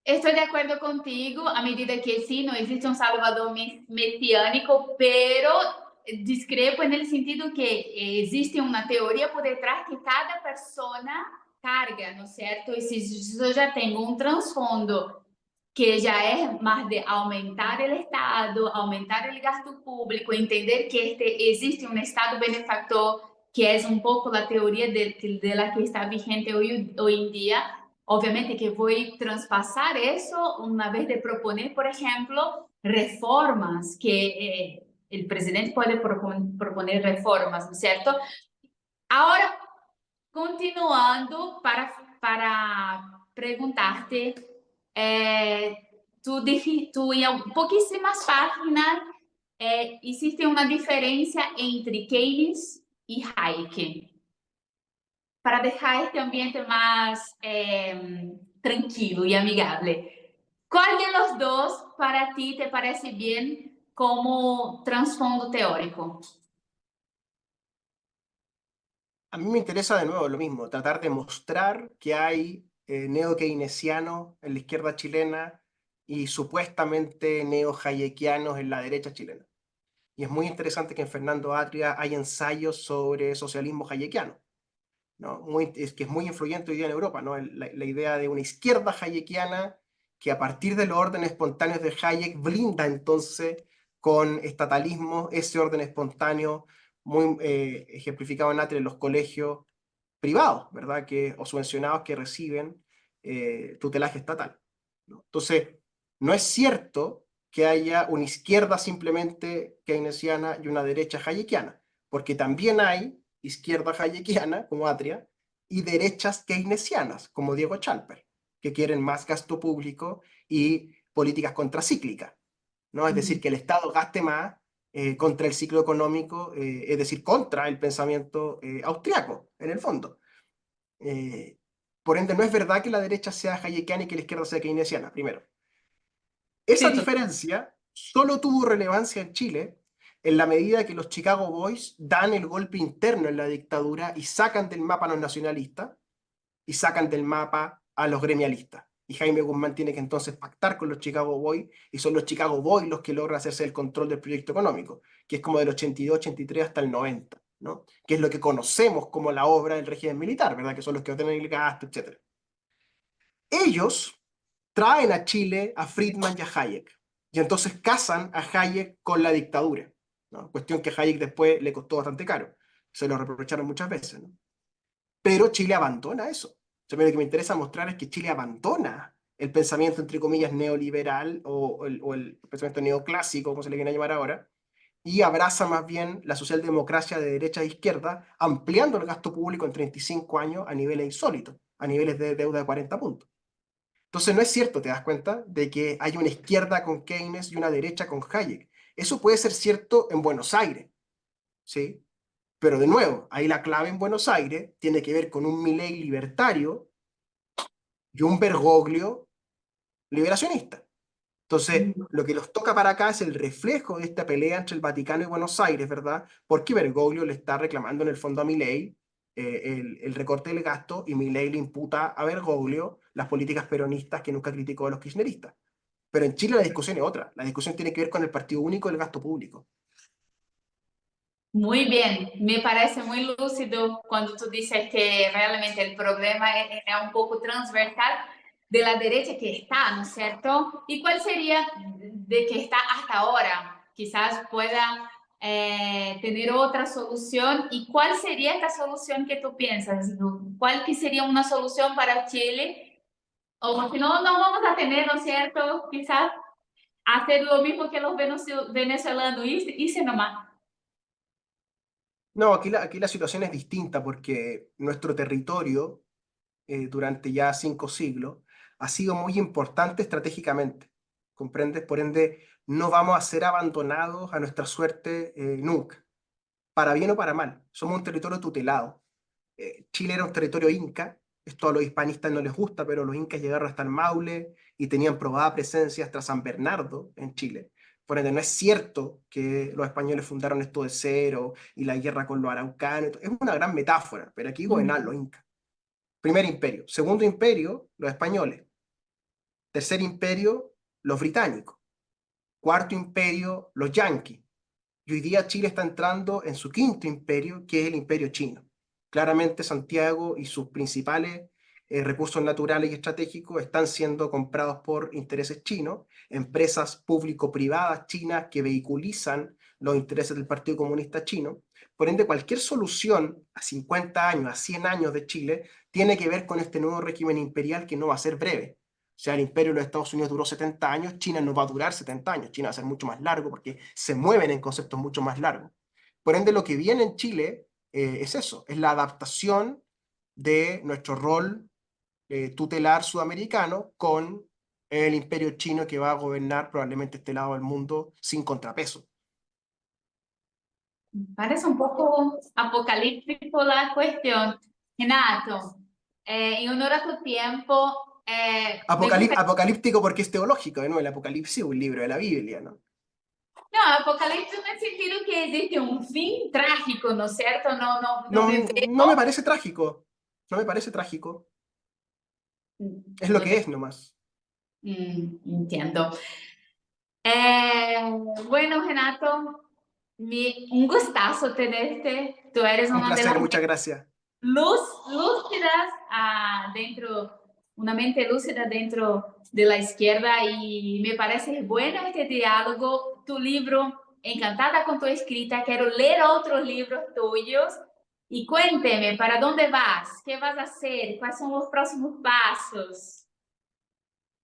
Estoy de acuerdo contigo a medida que sí, no existe un salvador mesiánico, pero discrepo en el sentido que existe una teoría por detrás que cada persona carga, ¿no es cierto? Y si yo ya tengo un trasfondo que ya es más de aumentar el Estado, aumentar el gasto público, entender que existe un Estado benefactor, que es un poco la teoría de la que está vigente hoy en día. Obviamente que voy a traspasar eso una vez de proponer, por ejemplo, reformas, que el presidente puede proponer reformas, ¿no es cierto? Ahora, continuando para preguntarte, tú en pouquíssimas páginas existe uma diferença entre Keynes e Hayek. Para deixar este ambiente mais tranquilo e amigável. ¿Cuál de los dos para ti te parece bien como trasfondo teórico? A mí me interesa de nuevo lo mismo, tratar de mostrar que hay neo-keynesianos en la izquierda chilena y supuestamente neo-hayekianos en la derecha chilena. Y es muy interesante que en Fernando Atria hay ensayos sobre socialismo hayekiano, ¿no? Es que es muy influyente hoy día en Europa, ¿no? La idea de una izquierda hayekiana que a partir de los órdenes espontáneos de Hayek blinda entonces con estatalismo ese orden espontáneo muy ejemplificado en Atria en los colegios privados, ¿verdad? O subvencionados que reciben tutelaje estatal, ¿no? Entonces, no es cierto que haya una izquierda simplemente keynesiana y una derecha hayekiana, porque también hay izquierda hayekiana, como Atria, y derechas keynesianas, como Diego Chalper, que quieren más gasto público y políticas contracíclicas, ¿no? Es decir, que el Estado gaste más contra el ciclo económico, es decir, contra el pensamiento austriaco, en el fondo. Eh, por ende, no es verdad que la derecha sea hayekiana y que la izquierda sea keynesiana, primero. Esa Sí, diferencia solo tuvo relevancia en Chile en la medida que los Chicago Boys dan el golpe interno en la dictadura y sacan del mapa a los nacionalistas y sacan del mapa a los gremialistas. Y Jaime Guzmán tiene que entonces pactar con los Chicago Boys, y son los Chicago Boys los que logran hacerse el control del proyecto económico, que es como del 82, 83 hasta el 90, ¿no? Que es lo que conocemos como la obra del régimen militar, ¿verdad? Que son los que ordenan el gasto, etc. Ellos traen a Chile a Friedman y a Hayek, y entonces casan a Hayek con la dictadura, ¿no? Cuestión que a Hayek después le costó bastante caro, se lo reprocharon muchas veces, ¿no? Pero Chile abandona eso. O sea, lo que me interesa mostrar es que Chile abandona el pensamiento, entre comillas, neoliberal o el pensamiento neoclásico, como se le viene a llamar ahora, y abraza más bien la socialdemocracia de derecha e izquierda, ampliando el gasto público en 35 años a niveles insólitos, a niveles de deuda de 40 puntos. Entonces no es cierto, te das cuenta, de que hay una izquierda con Keynes y una derecha con Hayek. Eso puede ser cierto en Buenos Aires, ¿sí? Pero de nuevo, ahí la clave en Buenos Aires tiene que ver con un Milei libertario y un Bergoglio liberacionista. Entonces, lo que los toca para acá es el reflejo de esta pelea entre el Vaticano y Buenos Aires, ¿verdad? Porque Bergoglio le está reclamando en el fondo a Milei el recorte del gasto y Milei le imputa a Bergoglio las políticas peronistas que nunca criticó a los kirchneristas. Pero en Chile la discusión es otra. La discusión tiene que ver con el partido único y el gasto público. Muy bien, me parece muy lúcido cuando tú dices que realmente el problema es un poco transversal de la derecha que está, ¿no es cierto? ¿Y cuál sería de que está hasta ahora? Quizás pueda tener otra solución. ¿Y cuál sería esta solución que tú piensas? ¿Cuál que sería una solución para Chile? O si no, no vamos a tener, ¿no es cierto? Quizás hacer lo mismo que los venezolanos, irse nomás. No, aquí la situación es distinta porque nuestro territorio durante ya 5 siglos ha sido muy importante estratégicamente. ¿Comprendes? Por ende, no vamos a ser abandonados a nuestra suerte nunca, para bien o para mal. Somos un territorio tutelado. Chile era un territorio inca, esto a los hispanistas no les gusta, pero los incas llegaron hasta el Maule y tenían probada presencia hasta San Bernardo en Chile. Por ende, no es cierto que los españoles fundaron esto de cero y la guerra con los araucanos. Es una gran metáfora, pero aquí gobernaban los incas. Primer imperio. Segundo imperio, los españoles. Tercer imperio, los británicos. Cuarto imperio, los yanquis. Y hoy día Chile está entrando en su quinto imperio, que es el imperio chino. Claramente Santiago y sus principales recursos naturales y estratégicos están siendo comprados por intereses chinos, empresas público-privadas chinas que vehiculizan los intereses del Partido Comunista Chino. Por ende, cualquier solución a 50 años, a 100 años de Chile, tiene que ver con este nuevo régimen imperial que no va a ser breve. O sea, el imperio de los Estados Unidos duró 70 años, China no va a durar 70 años, China va a ser mucho más largo porque se mueven en conceptos mucho más largos. Por ende, lo que viene en Chile es eso, es la adaptación de nuestro rol tutelar sudamericano con el imperio chino que va a gobernar probablemente este lado del mundo sin contrapeso. Parece un poco apocalíptico la cuestión. Renato, en honor a tu tiempo, me gustaría... Apocalíptico porque es teológico, ¿no? El Apocalipsis es un libro de la Biblia, ¿no? No, apocalíptico en el sentido que existe un fin trágico, ¿no es cierto? No, no, no No, me no me veo. parece trágico, no me parece trágico, es lo No que te- es nomás. entiendo. Eh, bueno, Renato, un gustazo tenerte. Tú eres Un una de placer, las muchas gracias. lúcidas dentro, una mente lúcida dentro de la izquierda y me parece bueno este diálogo. Tu libro, encantada con tu escrita, quiero leer otros libros tuyos y cuénteme, ¿para dónde vas? ¿Qué vas a hacer? ¿Cuáles son los próximos pasos?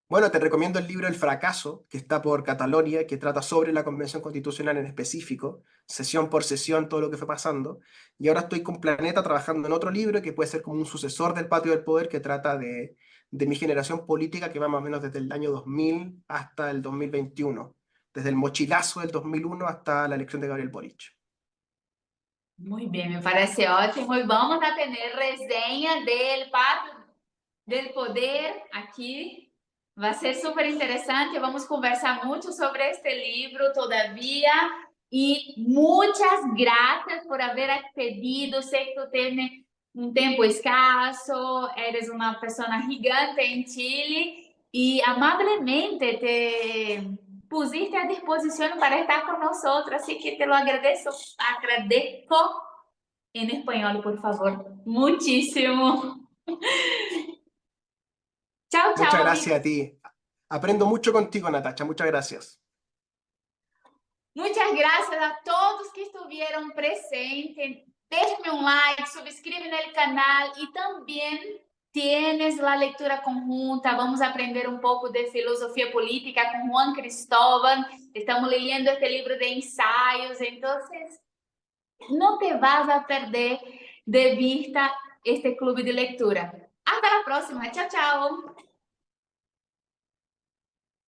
Bueno, te recomiendo el libro El fracaso, que está por Catalonia, que trata sobre la Convención Constitucional en específico, sesión por sesión, todo lo que fue pasando. Y ahora estoy con Planeta trabajando en otro libro que puede ser como un sucesor del Patio del Poder, que trata de mi generación política, que va más o menos desde el año 2000 hasta el 2021, desde el mochilazo del 2001 hasta la elección de Gabriel Boric. Muy bien, me parece ótimo. Y vamos a tener reseña del Pacto del Poder aquí. Va a ser súper interesante. Vamos a conversar mucho sobre este libro todavía. Y muchas gracias por haber accedido. Sé que tú tienes un tiempo escaso, eres una persona gigante en Chile y amablemente te pusiste a disposición para estar con nosotros, así que te lo agradezco en español, por favor, muchísimo. Chao, chao, Muchas gracias amigos. a ti. Aprendo mucho contigo, Natacha. Muchas gracias. Muchas gracias a todos que estuvieron presentes. Déjame un like, suscríbete en el canal y también tienes la lectura conjunta. Vamos a aprender un poco de filosofía política con Juan Cristóbal. Estamos leyendo este libro de ensayos, entonces no te vas a perder de vista este club de lectura. Hasta la próxima. Chao, chao.